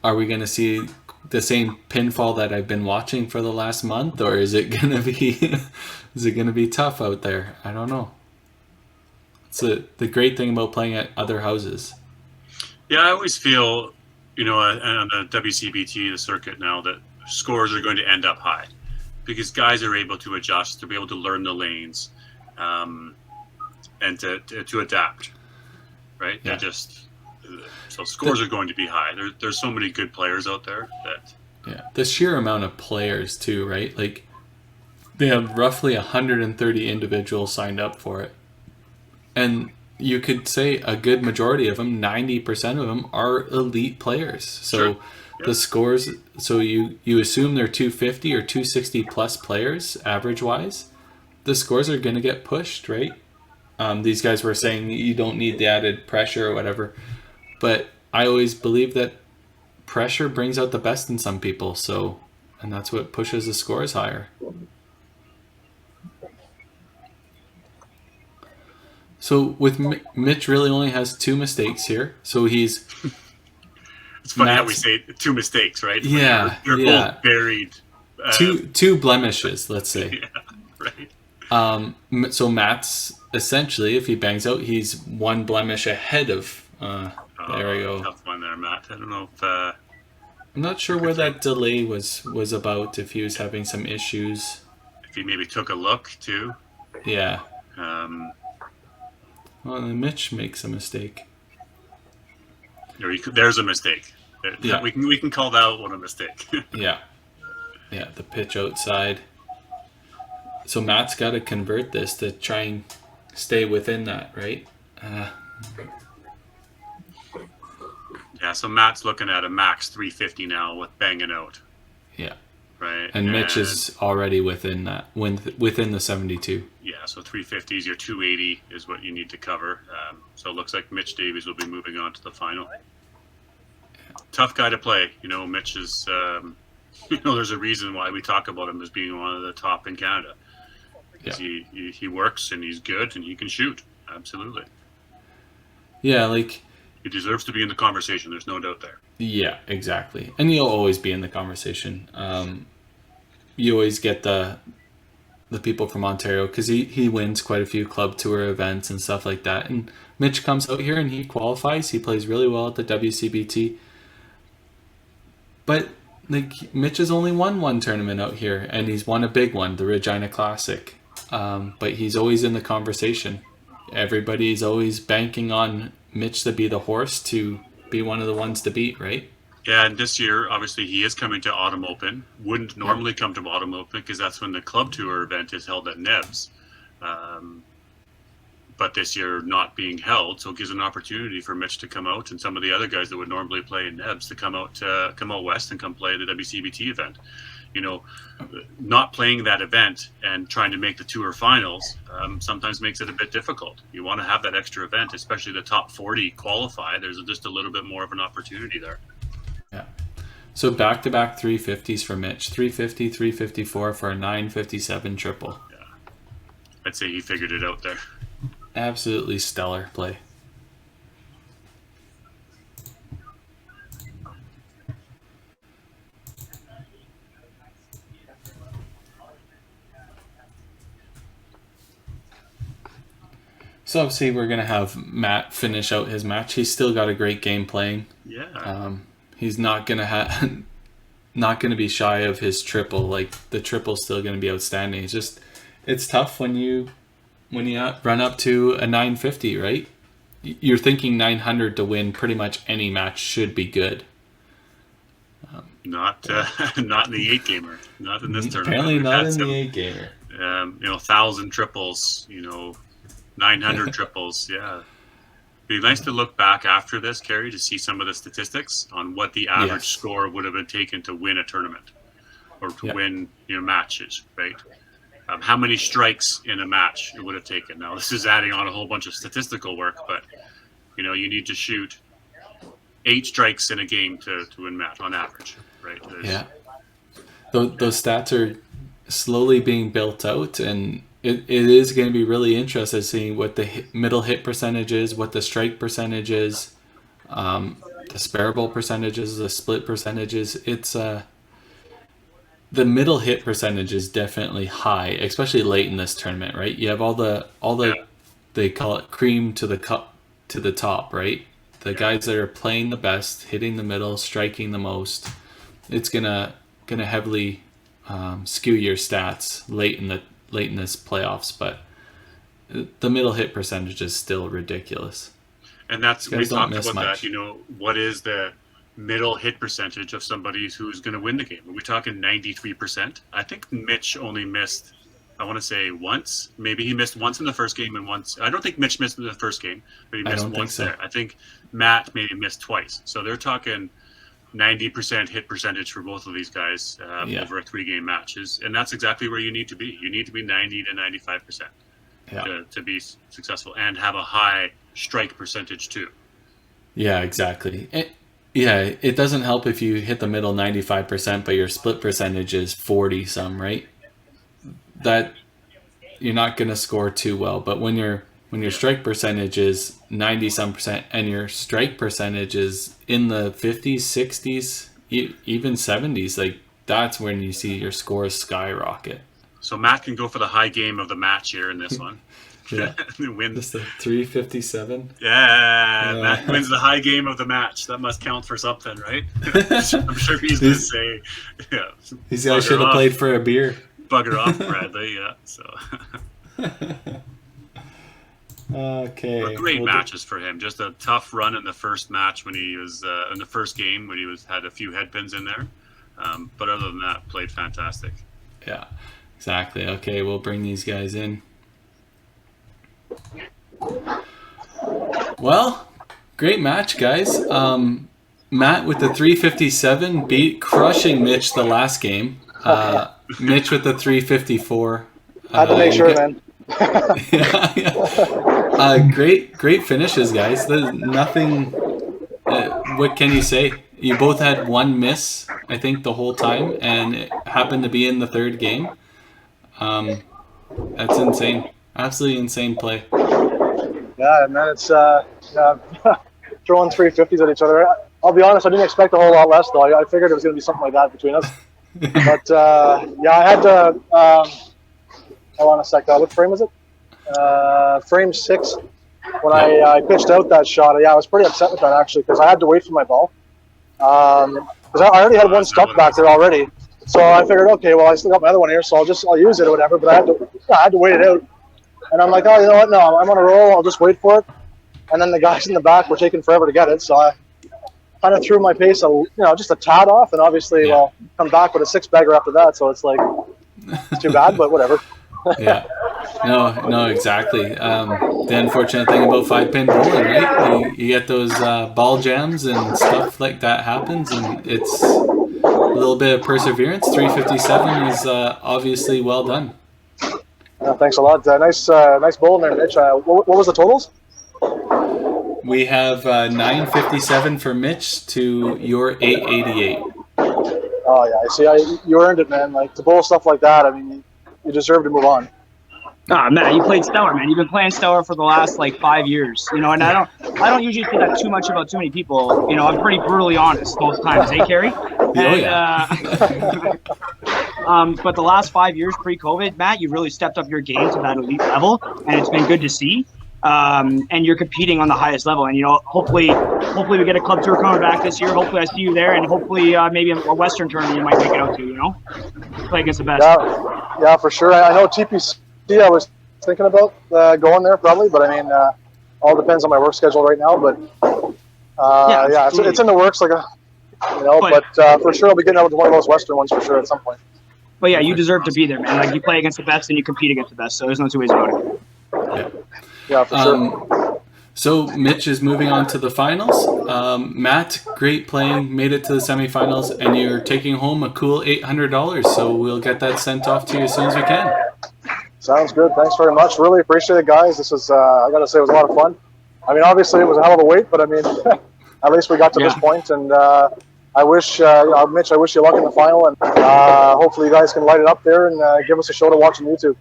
Are we going to see the same pinfall that I've been watching for the last month, or is it going to be tough out there? I don't know. It's the great thing about playing at other houses. Yeah, I always feel, on the WCBT, the circuit now, that scores are going to end up high because guys are able to adjust, to be able to learn the lanes, and to adapt, right? Yeah. So scores are going to be high. There's so many good players out there that. Yeah, the sheer amount of players too, right? Like they have roughly 130 individuals signed up for it, and you could say a good majority of them, 90% of them, are elite players. So sure. The scores, so you assume they're 250 or 260 plus players average wise. The scores are going to get pushed, right? These guys were saying you don't need the added pressure or whatever, but I always believe that pressure brings out the best in some people. So, and that's what pushes the scores higher. So with Mitch really only has 2 mistakes here. So he's... It's funny how we say 2 mistakes, right? Yeah. They're both buried. Two blemishes, let's say. Yeah, right. So Matt's essentially, if he bangs out, he's 1 blemish ahead of... there we go. Tough one there, Matt. I don't know if... I'm not sure where that delay was about, if he was having some issues. If he maybe took a look, too. Yeah. Well, then Mitch makes a mistake. There's a mistake. Yeah. We can call that one a mistake. Yeah. Yeah, the pitch outside. So Matt's got to convert this to try and stay within that, right? Yeah, so Matt's looking at a max 350 now with banging out. Yeah. Right. And Mitch is already within that, within the 72. Yeah, so 350 is your 280 is what you need to cover. So it looks like Mitch Davies will be moving on to the final. Tough guy to play. Mitch is, there's a reason why we talk about him as being one of the top in Canada. Because he works and he's good and he can shoot. Absolutely. Yeah, like... He deserves to be in the conversation. There's no doubt there. Yeah, exactly. And he'll always be in the conversation. You always get the people from Ontario because he wins quite a few club tour events and stuff like that. And Mitch comes out here and he qualifies. He plays really well at the WCBT. But like Mitch has only won 1 tournament out here, and he's won a big one, the Regina Classic. But he's always in the conversation. Everybody's always banking on Mitch to be the horse to be one of the ones to beat, right? Yeah, and this year, obviously, he is coming to Autumn Open. Wouldn't normally come to Autumn Open because that's when the club tour event is held at Nebs. But this year not being held, so it gives an opportunity for Mitch to come out and some of the other guys that would normally play in Nebs to come out west and come play the WCBT event. Not playing that event and trying to make the tour finals sometimes makes it a bit difficult. You want to have that extra event, especially the top 40 qualify. There's just a little bit more of an opportunity there. Yeah. So back-to-back 350s for Mitch. 350, 354 for a 957 triple. Yeah. I'd say he figured it out there. Absolutely stellar play. So obviously we're going to have Matt finish out his match. He's still got a great game playing. Yeah. He's not going to be shy of his triple. Like the triple's still going to be outstanding. It's tough when you run up to a 950, right? You're thinking 900 to win pretty much any match should be good. Not in the 8 gamer. Not in this tournament. Apparently not in the 8 gamer. 1,000 triples, 900 triples, yeah. It'd be nice to look back after this, Kerry, to see some of the statistics on what the average score would have been taken to win a tournament or to win matches, right? How many strikes in a match it would have taken. Now, this is adding on a whole bunch of statistical work, but you need to shoot 8 strikes in a game to win match on average, right? Those stats are slowly being built out, and it is going to be really interesting seeing what the middle hit percentage is, what the strike percentage is, the sparable percentages, the split percentages. It's the middle hit percentage is definitely high, especially late in this tournament, right? You have all the they call it cream to the cup to the top, right? The guys that are playing the best, hitting the middle, striking the most. It's gonna heavily skew your stats late in this playoffs, but the middle hit percentage is still ridiculous. And that's we talked about much. That. What is the middle hit percentage of somebody who's going to win the game? Are we talking 93%? I think Mitch only missed, I want to say once. Maybe he missed once in the first game and once. I don't think Mitch missed in the first game, but he missed once there. I think Matt maybe missed twice. So they're talking 90% hit percentage for both of these guys over a 3-game match. And that's exactly where you need to be. You need to be 90 to 95% to be successful and have a high strike percentage too. Yeah, exactly. It doesn't help if you hit the middle 95%, but your split percentage is 40-some, right? That you're not going to score too well. But when your strike percentage is 90-some% and your strike percentage is in the 50s, 60s, even 70s, like that's when you see your scores skyrocket. So Matt can go for the high game of the match here in this one. Win. Just a 357. Matt wins the high game of the match. That must count for something, right? I'm sure he's going to say, these guys should have played for a beer. Bugger off, Bradley. Yeah. So. Okay. But great matches for him. Just a tough run in the first match when he was in the first game when he had a few headpins in there. But other than that, played fantastic. Yeah, exactly. Okay, we'll bring these guys in. Well, great match, guys. Matt with the 357 crushing Mitch the last game. Mitch with the 354. Had to make sure, man. Great finishes, guys. There's nothing. What can you say? You both had one miss, I think, the whole time, and it happened to be in the third game. That's insane. Absolutely insane play. Yeah, and then it's throwing 350s at each other. I'll be honest, I didn't expect a whole lot less, though. I figured it was going to be something like that between us. But, I had to... hold on a sec. What frame was it? Frame 6. When I pitched out that shot, I was pretty upset with that, actually, because I had to wait for my ball. Because I already had one stuck back there already. So I figured, okay, well, I still got my other one here, so I'll use it or whatever. But I had to wait it out. And I'm like, oh, you know what? No, I'm on a roll. I'll just wait for it. And then the guys in the back were taking forever to get it. So I kind of threw my pace, just a tad off. And obviously, come back with a 6-bagger after that. So it's like, it's too bad, but whatever. Yeah. No, exactly. The unfortunate thing about 5-pin bowling, right? You get those ball jams and stuff like that happens, and it's a little bit of perseverance. 357 is obviously well done. Thanks a lot. Nice bowling there, Mitch. What was the totals? We have 957 for Mitch to your 888. Oh yeah, see, you earned it, man. Like to bowl stuff like that, I mean, you deserve to move on. Matt, you played stellar, man. You've been playing stellar for the last 5 years, and I don't usually say that too much about too many people. I'm pretty brutally honest most times, Kerry? But the last 5 years pre-COVID, Matt, you really stepped up your game to that elite level, and it's been good to see. And you're competing on the highest level, and hopefully we get a club tour coming back this year. Hopefully I see you there, and hopefully maybe a Western tournament you might make it out to. Play against the best. Yeah, for sure. I know TPC. I was thinking about going there probably, but I mean, all depends on my work schedule right now. But it's in the works, but for sure I'll be getting out to one of those Western ones for sure at some point. But yeah, you deserve to be there, man. You play against the best and you compete against the best, so there's no two ways about it. Yeah, for sure. So Mitch is moving on to the finals. Matt, great playing, made it to the semifinals, and you're taking home a cool $800. So we'll get that sent off to you as soon as we can. Sounds good. Thanks very much. Really appreciate it, guys. This was, I got to say, it was a lot of fun. I mean, obviously, it was a hell of a wait, but I mean, at least we got to this point. And I wish, Mitch, I wish you luck in the final. And hopefully, you guys can light it up there and give us a show to watch on YouTube.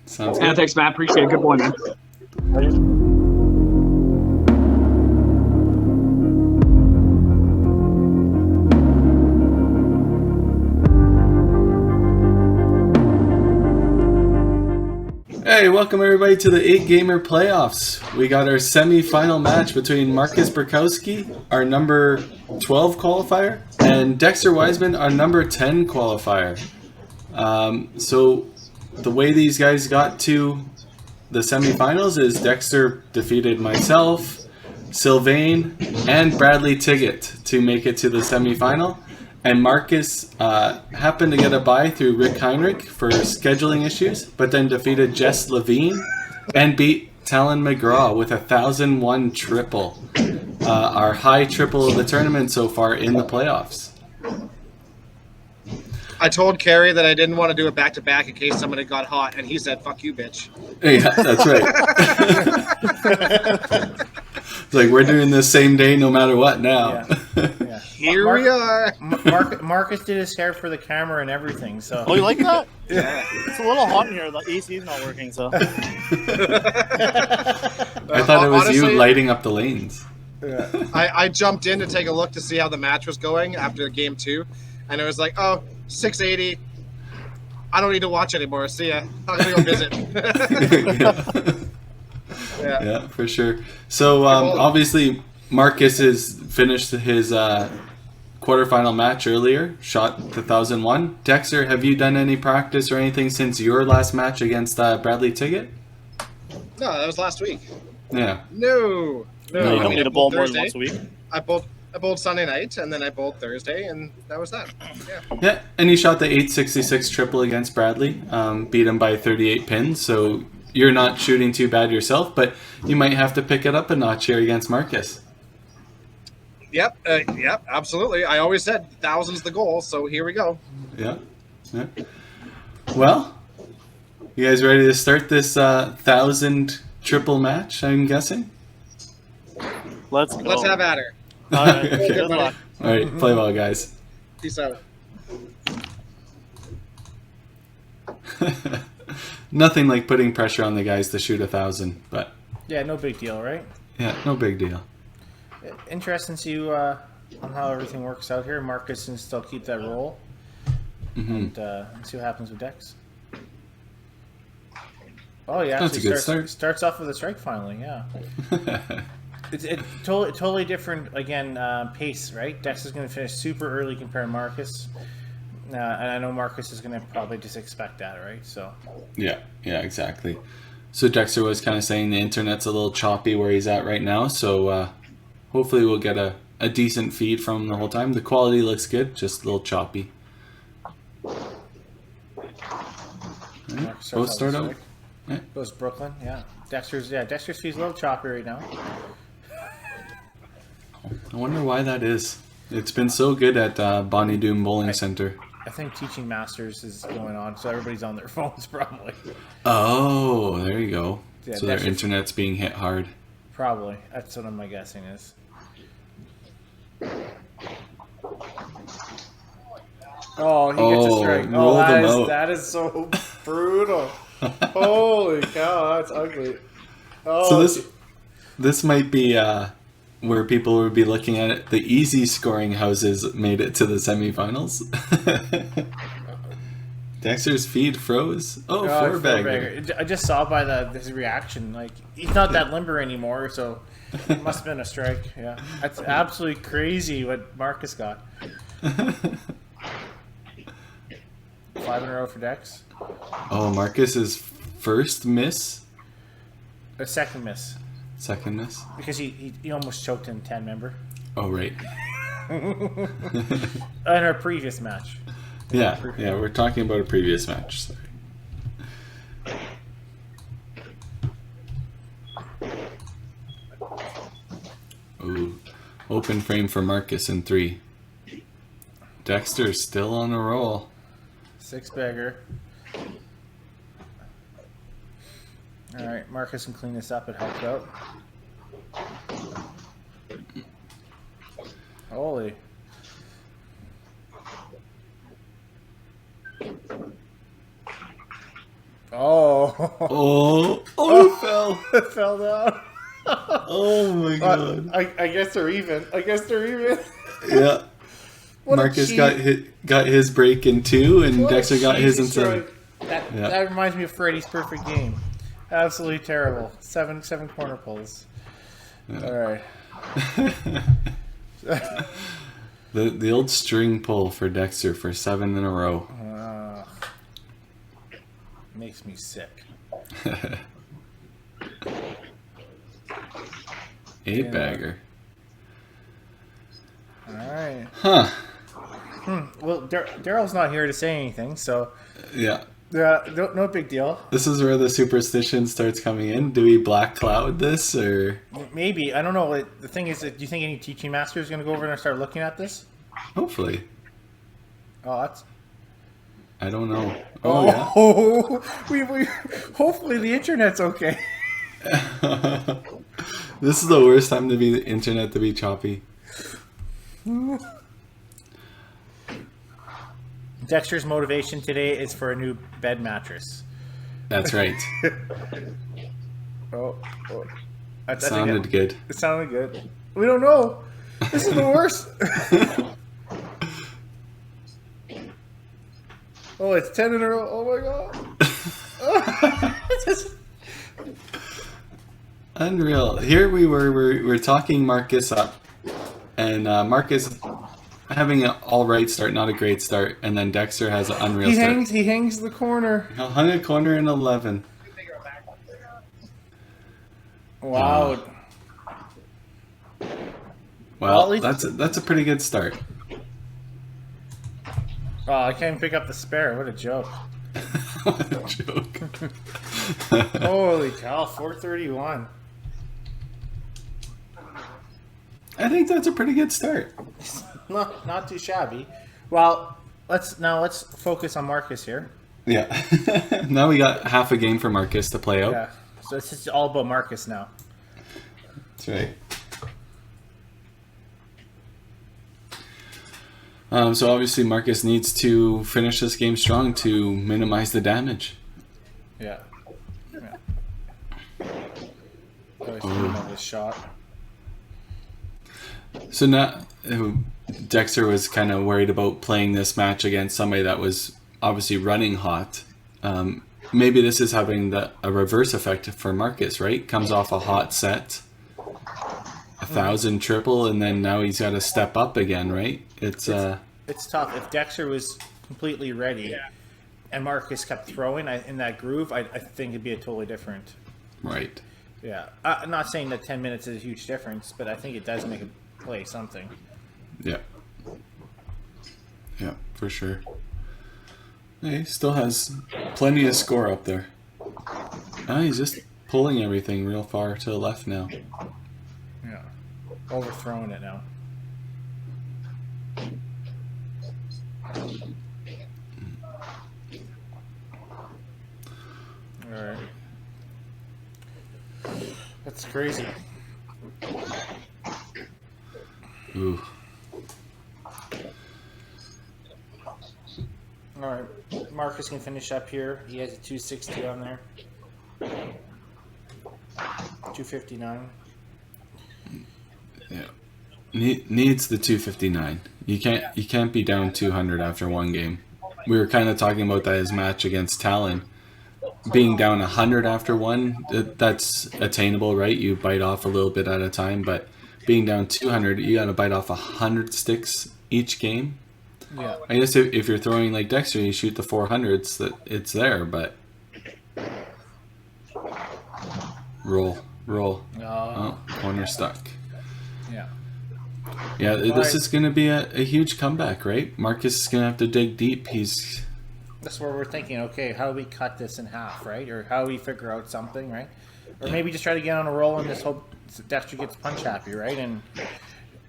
Sounds good. Yeah, thanks, Matt. Appreciate it. Good boy, man. Hey, welcome everybody to the 8 Gamer Playoffs. We got our semi-final match between Marcus Borkowsky, our number 12 qualifier, and Dexter Wiseman, our number 10 qualifier. So the way these guys got to the semi-finals is Dexter defeated myself, Sylvain, and Bradley Tiggett to make it to the semi-final. And Marcus happened to get a bye through Rick Heinrich for scheduling issues, but then defeated Jess Levine and beat Talon McGraw with a 1,001 triple. Our high triple of the tournament so far in the playoffs. I told Kerry that I didn't want to do it back-to-back in case somebody got hot, and he said, "Fuck you, bitch." Yeah, that's right. It's like, we're doing this same day no matter what now. Yeah. Here we are. Marcus did his hair for the camera and everything. So. Oh, you like that? Yeah. It's a little hot in here. The AC's not working, so. I thought it was Honestly, you lighting up the lanes. Yeah. I jumped in to take a look to see how the match was going after game 2, and it was like, oh, 680. I don't need to watch anymore. See ya. I'm going to go visit. Yeah, for sure. So, obviously, Marcus has finished his quarterfinal match earlier, shot the 1,001. Dexter, have you done any practice or anything since your last match against Bradley Tiggett? No, that was last week. Yeah. No. You don't need a bowl more than once a week. I bowled Sunday night, and then I bowled Thursday, and that was that. Yeah, and you shot the 866 triple against Bradley, beat him by 38 pins, so you're not shooting too bad yourself, but you might have to pick it up a notch here against Marcus. Yep, absolutely. I always said 1,000's the goal, so here we go. Yeah. Well, you guys ready to start this 1,000 triple match, I'm guessing? Let's go. Let's have at her. All right. Okay. Good luck. All right, play well, guys. Peace out. Nothing like putting pressure on the guys to shoot 1,000, but Yeah, no big deal, right? yeah, no big deal. Interesting to see on how everything works out here. Marcus can still keep that roll, and see what happens with Dex. Oh yeah, That's a good start. Starts off with a strike finally. Yeah, it's totally different again pace, right? Dex is going to finish super early compared to Marcus, and I know Marcus is going to probably just expect that, right? So Yeah, exactly. So Dexter was kind of saying the internet's a little choppy where he's at right now, so hopefully we'll get a decent feed from him the whole time. The quality looks good, just a little choppy. Right, both start out. Yeah. Goes Brooklyn, yeah. Dexter's feed's a little choppy right now. I wonder why that is. It's been so good at Bonnie Doon Bowling Center. I think teaching masters is going on, so everybody's on their phones probably. Oh, there you go. Yeah, so their internet's being hit hard. Probably. That's what my guessing is. Oh, he gets a strike. roll them out. That is so brutal. Holy cow, that's ugly. Oh, So this might be where people would be looking at it. The easy scoring houses made it to the semifinals. Dexter's feed froze. Oh, four-bagger. I just saw by his reaction. Like, he's not that limber anymore, so it must have been a strike. Yeah, that's absolutely crazy what Marcus got. 5 in a row for Dex. Oh, Marcus's first miss? A second miss. Second miss? Because he almost choked in 10, remember? Oh, right. In our previous match. Yeah, we're talking about a previous match. Sorry. Ooh. Open frame for Marcus in 3. Dexter still on a roll. 6-bagger. All right, Marcus can clean this up. It helped out. Holy. Oh. Oh, it fell. It fell down. Oh my god. I guess they're even. Yeah. What a Marcus cheat. got his break in 2, and What a Dexter got his in cheat 7. stroke. Yeah. That reminds me of Freddy's perfect game. Absolutely terrible. Seven corner pulls. Yeah. All right. The old string pull for Dexter for 7 in a row. Makes me sick. 8-bagger. All right. Huh. Well, Daryl's not here to say anything, so Yeah. no big deal. This is where the superstition starts coming in. Do we black cloud this, or Maybe. I don't know. The thing is, do you think any teaching master is going to go over and start looking at this? hopefully? Oh, that's... I don't know. Oh yeah. we hopefully the internet's okay. This is the worst time to be the internet to be choppy. Dexter's motivation today is for a new bed mattress. That's right. Oh. That Sounded good. It sounded good. We don't know. This is the worst. Oh, it's 10 in a row. Oh my god. Unreal. Here we're talking Marcus up, and Marcus having an all right start, not a great start, and then Dexter has an unreal start. He hangs the corner. Hung a corner in 11. Wow. Well, that's a pretty good start. Oh, I can't even pick up the spare. What a joke. What a joke. Holy cow, 431. I think that's a pretty good start. Not too shabby. Well, let's focus on Marcus here. Yeah. Now we got half a game for Marcus to play out. Yeah. So it's just all about Marcus now. That's right. So obviously Marcus needs to finish this game strong to minimize the damage. Yeah. Always thinking of this shot. So now Dexter was kind of worried about playing this match against somebody that was obviously running hot. Maybe this is having a reverse effect for Marcus, right? Comes off a hot set, 1,000 triple, and then now he's got to step up again, right? It's tough. If Dexter was completely ready and Marcus kept throwing in that groove, I think it'd be a totally different. Right. Yeah. I'm not saying that 10 minutes is a huge difference, but I think it does make a play something. Yeah. Yeah, for sure. He still has plenty of score up there. He's just pulling everything real far to the left now. Yeah. Overthrowing it now. All right. That's crazy. Ooh. All right. Marcus can finish up here. He has a 260 on there. 259. Yeah. Needs the 259. You can't be down 200 after one game. We were kind of talking about that as match against Talon. Being down 100 after one, that's attainable, right? You bite off a little bit at a time, but being down 200, you got to bite off 100 sticks each game. Yeah. I guess if you're throwing like Dexter, you shoot the 400s, that it's there, but roll. Oh, corner stuck. Yeah. Yeah, this is going to be a huge comeback, right? Marcus is going to have to dig deep. That's where we're thinking, okay, how do we cut this in half, right? Or how do we figure out something, right? Or maybe just try to get on a roll and just hope Dexter gets punch happy, right? And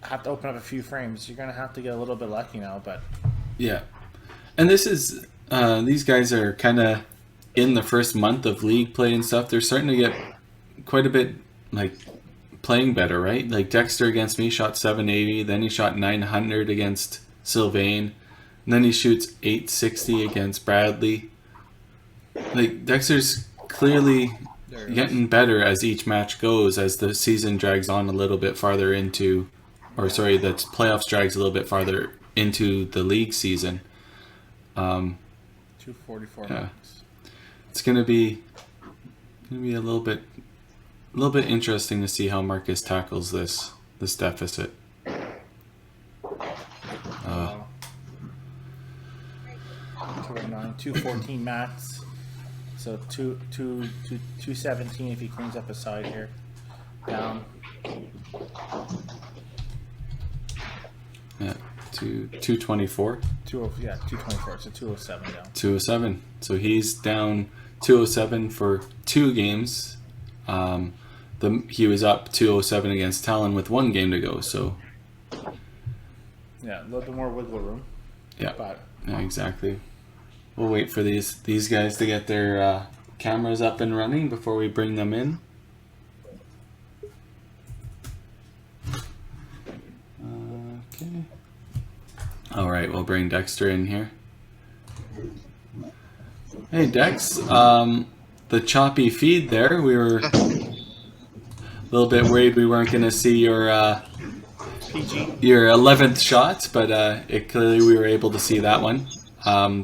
have to open up a few frames. You're going to have to get a little bit lucky now, but... Yeah. And this is... these guys are kind of in the first month of league play and stuff. They're starting to get quite a bit, like, playing better, right? Like, Dexter against me shot 780. Then he shot 900 against Sylvain. And then he shoots 860 against Bradley. Like, Dexter's clearly getting better as each match goes, as the season drags on a little bit farther into, or sorry, the playoffs drags a little bit farther into the league season. 244 max. It's gonna be a little bit interesting to see how Marcus tackles this deficit. 209, 214 max. So 217 if he cleans up his side here. Down. Yeah, 224. 224. So 207 down. 207. So he's down 207 for 2 games. He was up 207 against Talon with 1 game to go. So yeah, a little bit more wiggle room. Yeah, But yeah, exactly. We'll wait for these guys to get their cameras up and running before we bring them in. Okay. All right, we'll bring Dexter in here. Hey, Dex. The choppy feed there. We were a little bit worried we weren't going to see your 11th shot, but clearly we were able to see that one.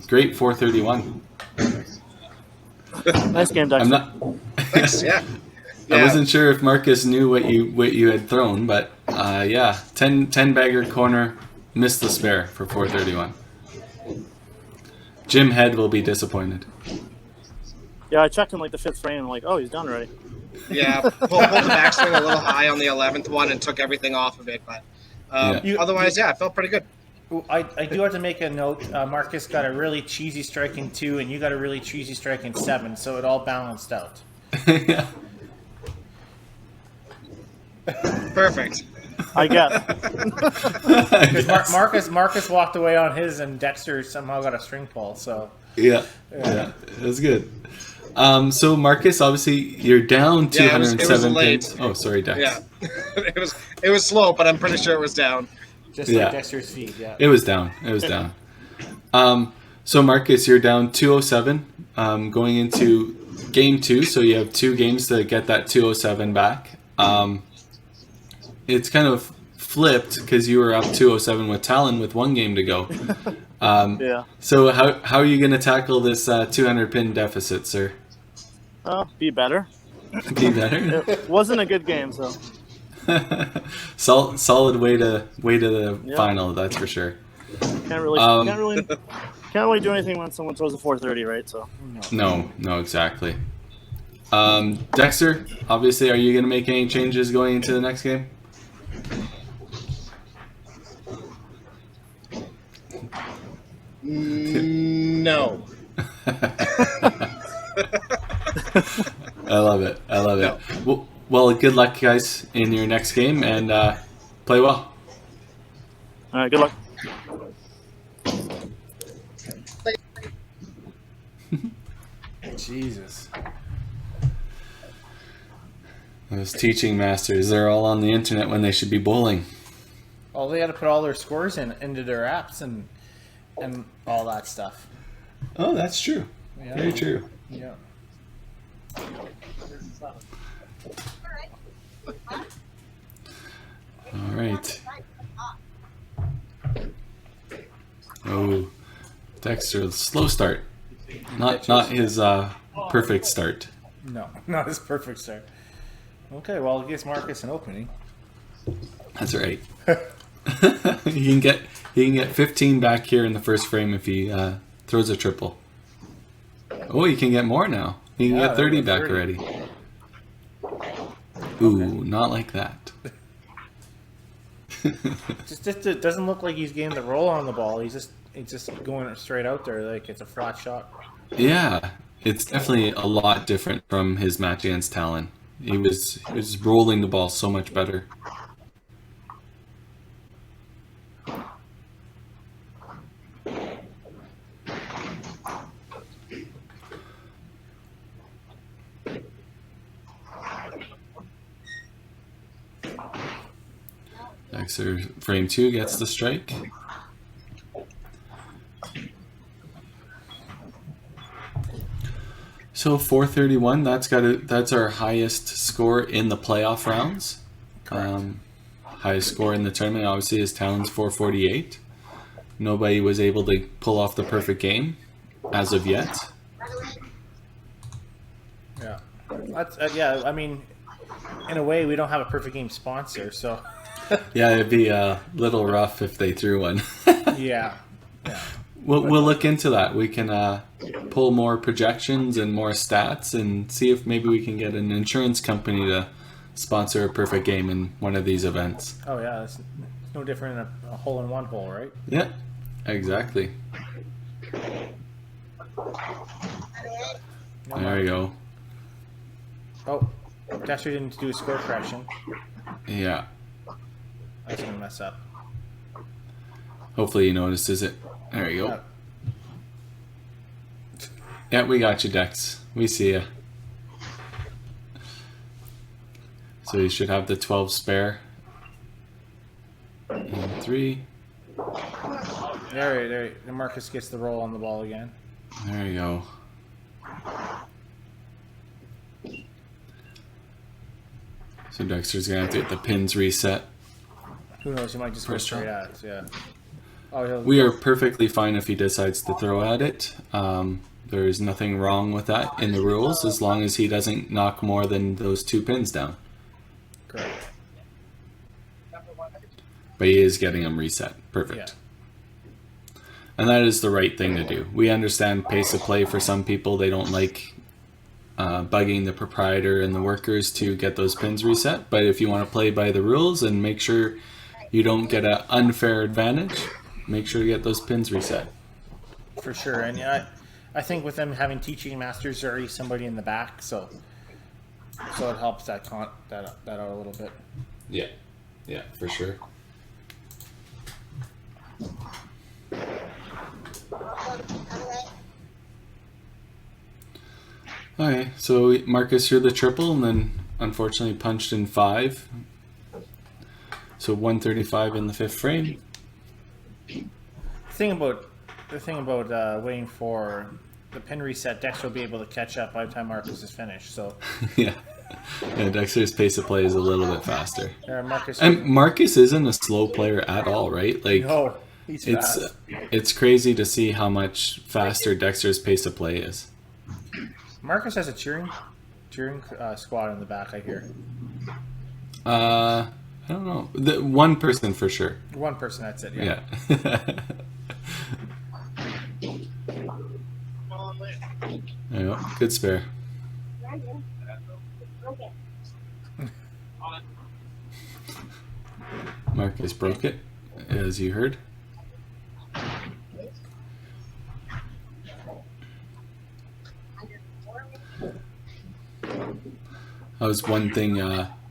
Great 431. Nice game, Dexter. I'm not. Yeah. I wasn't sure if Marcus knew what you had thrown, but 10 bagger corner, missed the spare for 431. Jim Head will be disappointed. Yeah, I checked in like the 5th frame and like, oh, he's done already. Yeah, pulled the backswing a little high on the 11th one and took everything off of it, but otherwise, it felt pretty good. I do have to make a note. Marcus got a really cheesy strike in 2, and you got a really cheesy strike in 7, so it all balanced out. Yeah. Perfect. I guess. Marcus walked away on his, and Dexter somehow got a string pull. So yeah, it was good. So Marcus, obviously you're down 207 pins. Oh, sorry, Dex. Yeah, it was slow, but I'm pretty sure it was down. Just like Dexter's feed, yeah. It was down. So Marcus, you're down 207 going into game 2, so you have 2 games to get that 207 back. It's kind of flipped because you were up 207 with Talon with 1 game to go. Yeah. So how are you going to tackle this 200 pin deficit, sir? Be better. Be better? It wasn't a good game, so. Solid way to the final, that's for sure. Can't really do anything when someone throws a 430, right? So. No, exactly. Dexter, obviously, are you going to make any changes going into the next game? No. I love it. No. Well, good luck, guys, in your next game, and play well. All right, good luck. Jesus. Those teaching masters, they're all on the internet when they should be bowling. Oh, they got to put all their scores into their apps and all that stuff. Oh, that's true. Yeah. Very true. Yeah. All right. Oh, Dexter, slow start. Not his perfect start. No, not his perfect start. Okay, well, it gives Marcus an opening. That's right. He can get 15 back here in the first frame if he throws a triple. Oh, he can get more now. He can get 30 back already. Ooh, not like that. Just it doesn't look like he's getting the roll on the ball. He's just going straight out there like it's a flat shot. Yeah, it's definitely a lot different from his match against Talon. He was rolling the ball so much better. Dexter, frame 2, gets the strike. So 431. That's our highest score in the playoff rounds. Highest score in the tournament obviously is Talon's 448. Nobody was able to pull off the perfect game as of yet. Yeah, yeah. I mean, in a way, we don't have a perfect game sponsor, so. Yeah, it'd be a little rough if they threw one. Yeah. We'll look into that. We can pull more projections and more stats and see if maybe we can get an insurance company to sponsor a perfect game in one of these events. Oh yeah, it's no different than a hole-in-one hole, right? Yeah, exactly. There we go. Oh, Dexter didn't do a score correction. Yeah. That's gonna mess up. Hopefully he notices it. There you go. Yeah, we got you, Dex. We see ya. So you should have the 12 spare. And 3. There. Marcus gets the roll on the ball again. There you go. So Dexter's gonna have to get the pins reset. Who knows? He might just go straight at it. Yeah. Oh, we are perfectly fine if he decides to throw at it. There is nothing wrong with that in the rules as long as he doesn't knock more than those 2 pins down. Correct. But he is getting them reset. Perfect. Yeah. And that is the right thing to do. We understand pace of play for some people. They don't like bugging the proprietor and the workers to get those pins reset. But if you want to play by the rules and make sure you don't get an unfair advantage, make sure to get those pins reset. For sure. And I think with them having teaching masters, there's already somebody in the back, so it helps that out a little bit. Yeah, for sure. Okay, so Marcus threw the triple and then unfortunately punched in 5. So 135 in the 5th frame. The thing about waiting for the pin reset, Dexter will be able to catch up by the time Marcus is finished. So yeah, Dexter's pace of play is a little bit faster. Marcus isn't a slow player at all, right? Like, no, he's fast. It's crazy to see how much faster Dexter's pace of play is. Marcus has a cheering squad in the back, I hear. I don't know. The one person for sure. One person, that's it. Yeah. There you go. Good spare. Marcus broke it, as you heard. That was one thing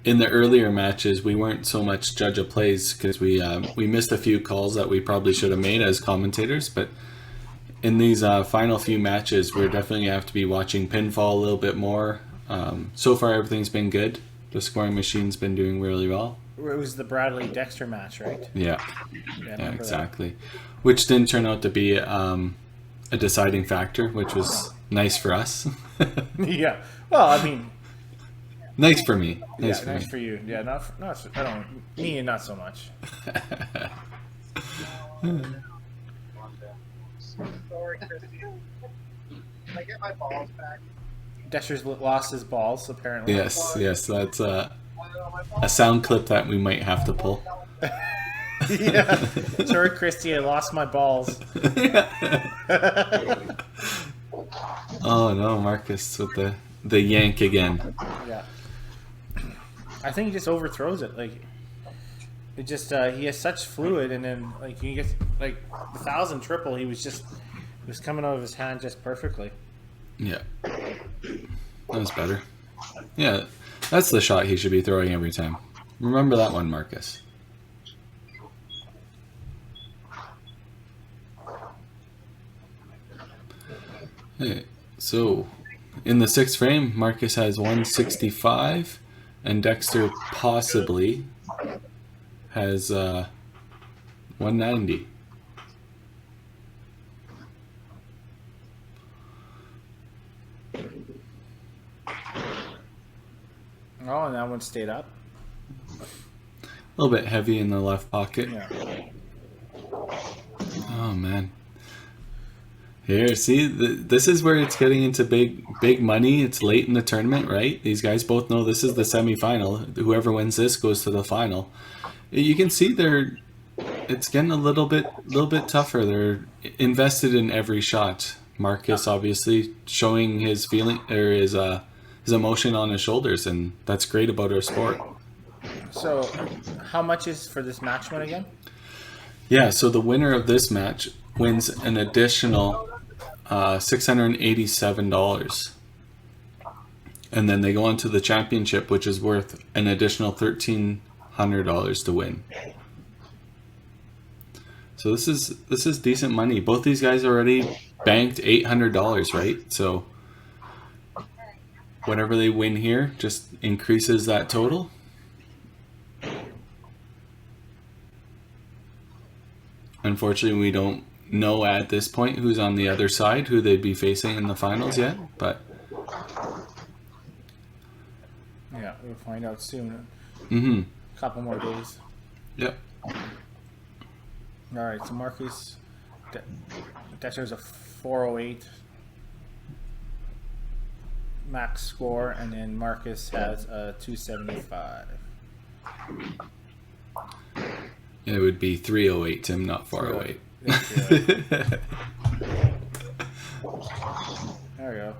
in the earlier matches. We weren't so much judge of plays because we missed a few calls that we probably should have made as commentators. But in these final few matches, we're definitely going to have to be watching pinfall a little bit more. So far, everything's been good. The scoring machine's been doing really well. It was the Bradley Dexter match, right? Yeah, exactly. That. Which didn't turn out to be a deciding factor, which was nice for us. Yeah. Well, I mean. Nice for me. Nice for you. Yeah, not I don't. Me, not so much. I get my balls back. Dexter's lost his balls, apparently. Yes, that's a sound clip that we might have to pull. Yeah. Sorry, Christy, I lost my balls. Oh no, Marcus with the yank again. Yeah. I think he just overthrows it. Like, it just he has such fluid, and then like he gets like the 1,000 triple. It was coming out of his hand just perfectly. Yeah, that was better. Yeah, That's the shot he should be throwing every time. Remember that one, Marcus. Okay, so in the 6th frame, Marcus has 165, and Dexter possibly has 190. Oh, and that one stayed up. A little bit heavy in the left pocket. Yeah. Oh man. Here, see, this is where it's getting into big money. It's late in the tournament, right? These guys both know this is the semifinal. Whoever wins this goes to the final. You can see it's getting a little bit tougher. They're invested in every shot. Marcus obviously showing his feeling or his emotion on his shoulders, and that's great about our sport. So, how much is for this match win again? Yeah, so the winner of this match wins an additional $687. And then they go on to the championship, which is worth an additional $1,300 to win. So this is decent money. Both these guys already banked $800, right? So whatever they win here just increases that total. Unfortunately, we don't know at this point who's on the other side, who they'd be facing in the finals yet, but yeah, we'll find out soon. Mm-hmm. A couple more days. Yep. All right, so Marcus, Dexter's a 408 max score, and then Marcus has a 275. It would be 308, Tim, not 408. There we go.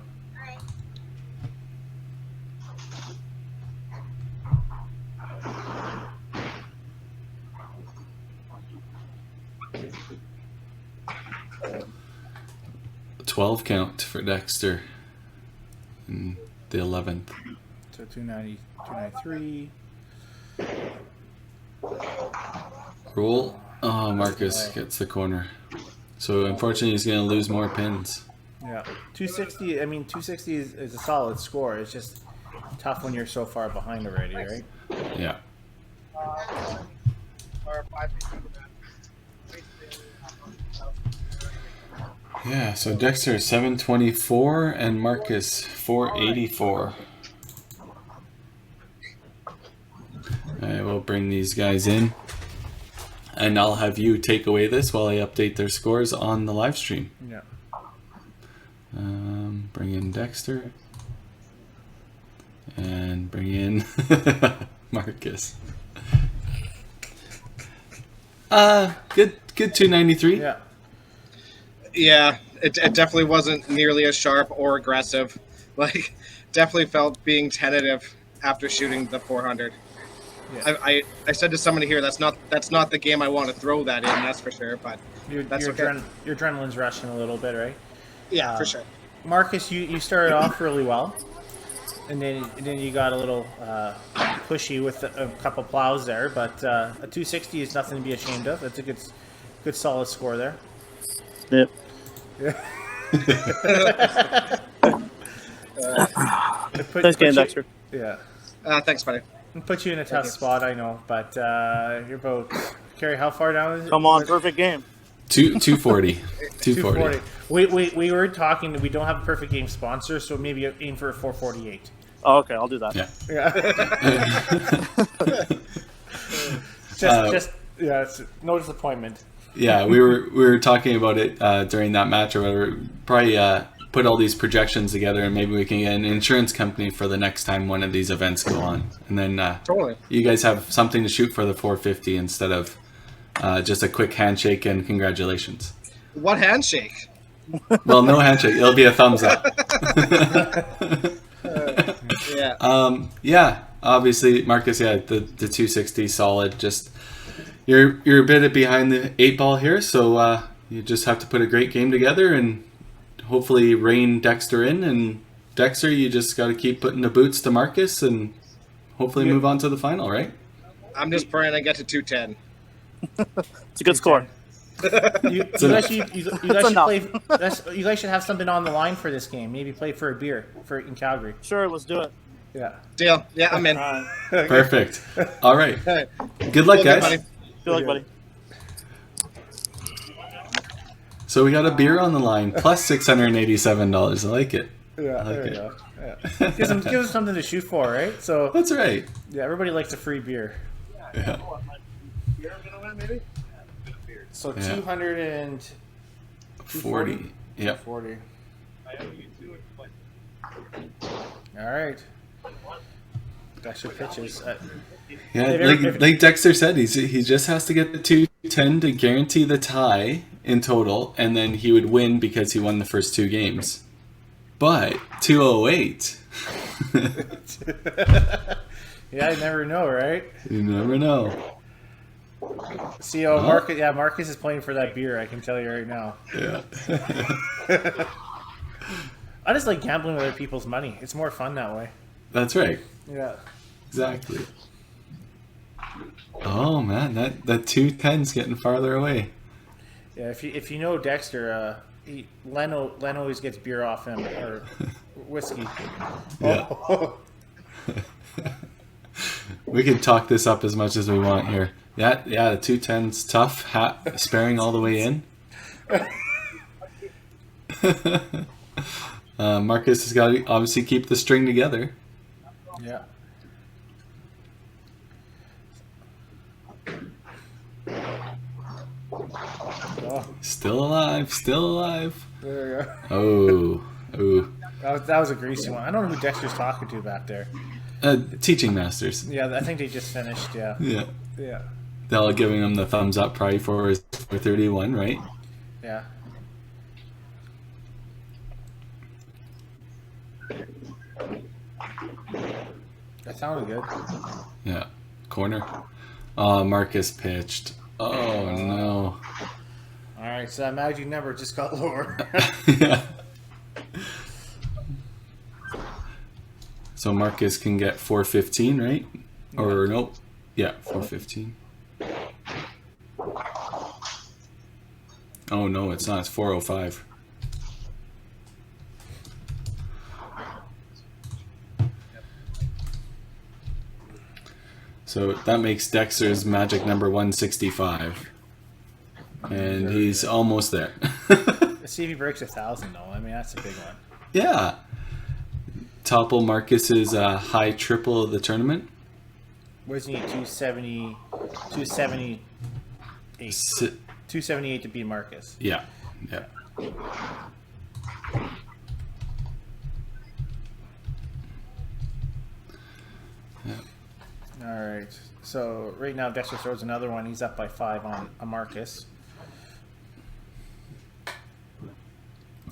A 12 count for Dexter in the 11th. So 290, 293. Roll. Oh, Marcus gets the corner. So unfortunately, he's going to lose more pins. Yeah, 260. I mean, 260 is a solid score. It's just tough when you're so far behind already, right? Yeah. Yeah, so Dexter 724 and Marcus 484. I will bring these guys in, and I'll have you take away this while I update their scores on the live stream. Yeah. Bring in Dexter and bring in Marcus. Good 293. Yeah. Yeah, it definitely wasn't nearly as sharp or aggressive. Like, definitely felt being tentative after shooting the 400. Yeah. I said to somebody here, that's not the game I want to throw that in, that's for sure. But that's okay. Your adrenaline's rushing a little bit, right? Yeah, for sure. Marcus, you started off really well, and then you got a little pushy with a couple plows there. But a 260 is nothing to be ashamed of. It's a good solid score there. Yep. Thanks, Dexter. Yeah. Thanks, buddy. Put you in a tough spot, I know, but you're both. Carrie, how far down is it? Come on, perfect game. 240. 240. We were talking. We don't have a perfect game sponsor, so maybe aim for a 448. Oh, okay, I'll do that. Yeah. It's no disappointment. Yeah, we were talking about it during that match or whatever. Probably put all these projections together, and maybe we can get an insurance company for the next time one of these events go on, and then totally. You guys have something to shoot for the 450 instead of just a quick handshake and congratulations. What handshake? Well, no handshake. It'll be a thumbs up. Yeah. Yeah. Obviously, Marcus. Yeah, the 260 solid. Just you're a bit behind the 8 ball here, so you just have to put a great game together and hopefully rein Dexter in. And Dexter, you just got to keep putting the boots to Marcus and hopefully move on to the final, right? I'm just praying I get to 210. It's a good score. You guys should have something on the line for this game. Maybe play for a beer in Calgary. Sure, let's do it. Yeah. Deal. Yeah, I'm in. Perfect. All right. Good luck, Good, guys. buddy. Good luck, buddy. So we got a beer on the line, plus $687. I like it. Yeah, I like there it. you go. Yeah. Gives them something to shoot for, right? So That's right. yeah, everybody likes a free beer. Yeah. So Yeah. 240. Yep. 40. All right. That's your pitches. Yeah, like Dexter said, he just has to get the 210 to guarantee the tie in total, and then he would win because he won the first 2 games. But 208. Yeah, you never know, right? You never know. See, Marcus is playing for that beer. I can tell you right now. Yeah. I just like gambling with other people's money. It's more fun that way. That's right. Yeah. Exactly. Oh man, that 210's getting farther away. Yeah, if you know Dexter, Len always gets beer off him or whiskey. Yeah. We could talk this up as much as we want here. Yeah, the 210's tough. Sparing all the way in. Marcus has got to obviously keep the string together. Yeah. Oh, Still alive. there we go. Oh. That was a greasy one. I don't know who Dexter's talking to back there. Teaching masters. Yeah, I think they just finished. Yeah. Yeah. Yeah. They're all giving him the thumbs up probably for 31, right? Yeah. That sounded good. Yeah. Corner. Oh, Marcus pitched. Oh, no. All right, so that magic number just got lower. Yeah. So Marcus can get 415, right? Or nope. Yeah, 415. Oh no, it's not. It's 405. So that makes Dexter's magic number 165. And he's almost there. Let's see if he breaks 1,000 though. I mean, that's a big one. Yeah. Topple Marcus's high triple of the tournament. What does he need? 278. 278 to beat Marcus. Yeah. All right. So right now, Dexter throws another one. He's up by 5 on Marcus.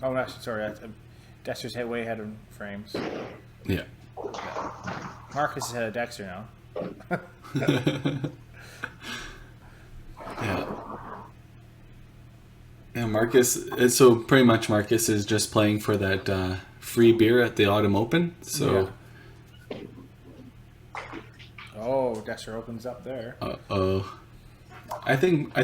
Oh, actually, sorry. Dexter's way ahead of frames. Yeah. Marcus is ahead of Dexter now. Yeah, Marcus. So pretty much Marcus is just playing for that free beer at the Autumn Open. So. Yeah. Oh, Dexter opens up there. I think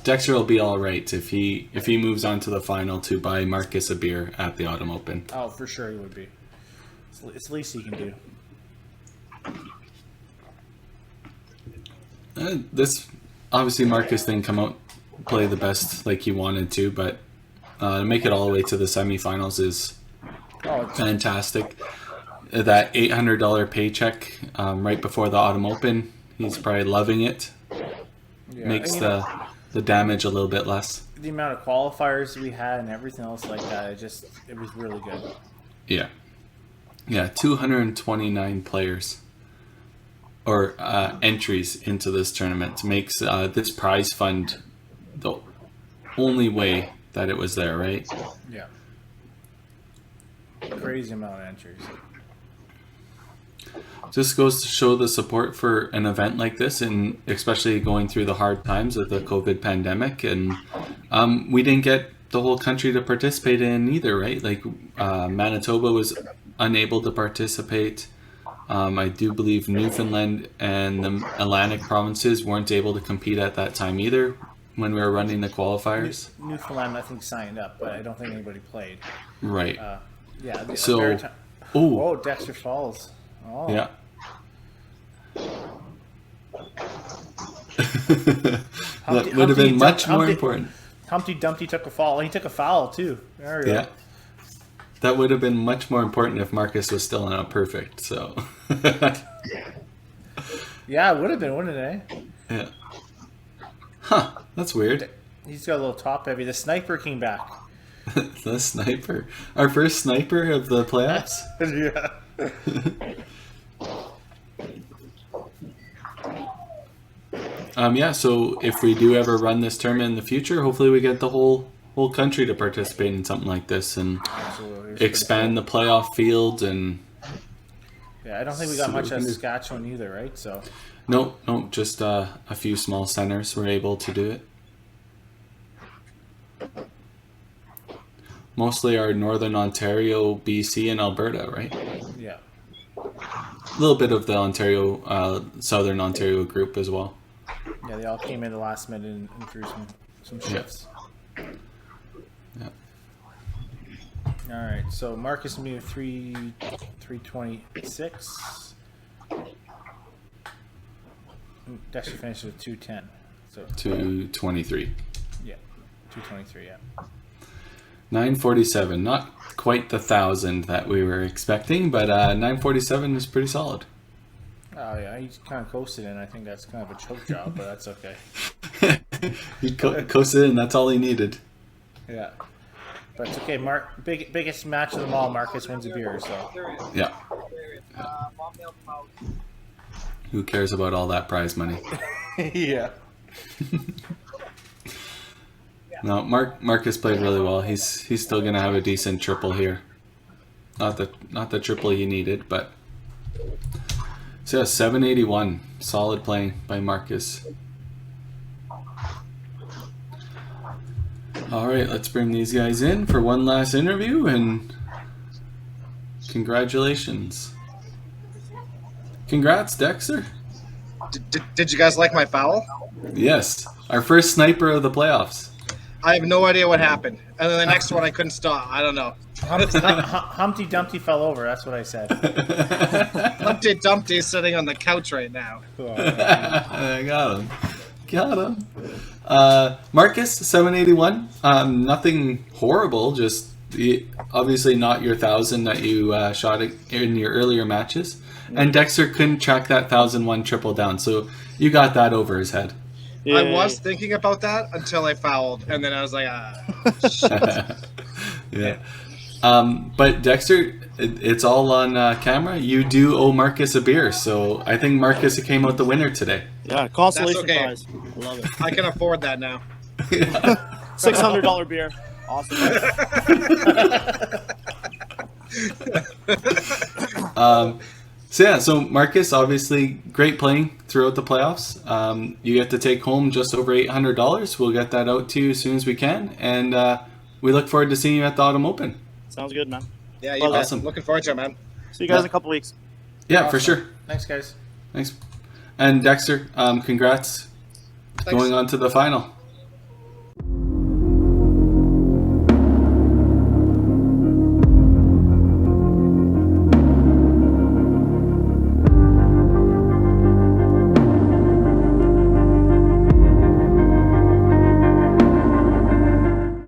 Dexter will be all right if he moves on to the final to buy Marcus a beer at the Autumn Open. Oh, for sure he would be. It's the least he can do. This obviously Marcus didn't come out play the best like he wanted to, but to make it all the way to the semifinals is fantastic. That $800 paycheck right before the Autumn Open, he's probably loving it. Yeah. Makes the damage a little bit less. The amount of qualifiers we had and everything else like that, it was really good. Yeah. 229 players or entries into this tournament makes this prize fund the only way that it was there, right? Yeah. Crazy amount of entries. Just goes to show the support for an event like this, and especially going through the hard times of the COVID pandemic. And we didn't get the whole country to participate in either, right? Like Manitoba was unable to participate. I do believe Newfoundland and the Atlantic provinces weren't able to compete at that time either when we were running the qualifiers. Newfoundland, I think, signed up, but I don't think anybody played. Right. Yeah. So, Dexter falls. Oh. Yeah. That would have been much more important. Humpty Dumpty took a fall. He took a foul, too. There we go. Yeah. That would have been much more important if Marcus was still not perfect, so. Yeah, it would have been, wouldn't it, eh? Yeah. Huh, that's weird. He's got a little top heavy. The sniper came back. The sniper. Our first sniper of the playoffs? Yeah. Yeah, so if we do ever run this tournament in the future, hopefully we get the whole country to participate in something like this and expand the playoff field. And yeah, I don't think we got much of Saskatchewan either, right? So no, just a few small centers were able to do it. Mostly our Northern Ontario, BC, and Alberta, right? Yeah. A little bit of the Ontario, Southern Ontario group as well. Yeah, they all came in the last minute and threw some shifts. Yeah. All right, so Marcus will be at 326. Dexter finished at 210. So 223. Yeah, 223. Yeah. 947, not quite the 1,000 that we were expecting, but 947 is pretty solid. Oh yeah, he kind of coasted in. I think that's kind of a choke job, but that's okay. He coasted in, that's all he needed. Yeah, but it's okay. Biggest match of them all. Marcus wins a beer, so Yeah. Who cares about all that prize money? yeah. No, Marcus played really well. He's still gonna have a decent triple here. Not the triple he needed, but so yeah, 781, solid playing by Marcus. All right, let's bring these guys in for one last interview, and congratulations. Congrats, Dexter. Did you guys like my foul? Yes, our first sniper of the playoffs. I have no idea what happened. And then the next one I couldn't stop. I don't know. Humpty Dumpty fell over. That's what I said. Humpty Dumpty is sitting on the couch right now. I got him. Marcus, 781. Nothing horrible. Just obviously not your 1,000 that you shot in your earlier matches. And Dexter couldn't track that 1,001 triple down, so you got that over his head. Yeah. I was thinking about that until I fouled, and then I was like, Yeah. But Dexter, it's all on camera. You do owe Marcus a beer, so I think Marcus came out the winner today. Yeah, consolation okay. prize. I love it. I can afford that now. $600 beer. Awesome. So Marcus, obviously great playing throughout the playoffs. You get to take home just over $800. We'll get that out to you as soon as we can, and we look forward to seeing you at the Autumn Open. Sounds good, man. Yeah, you Awesome. bet. Looking forward to it, man. See you guys in a couple weeks. Yeah, for sure. Thanks, guys. Thanks. And Dexter, congrats. Thanks. Going on to the final.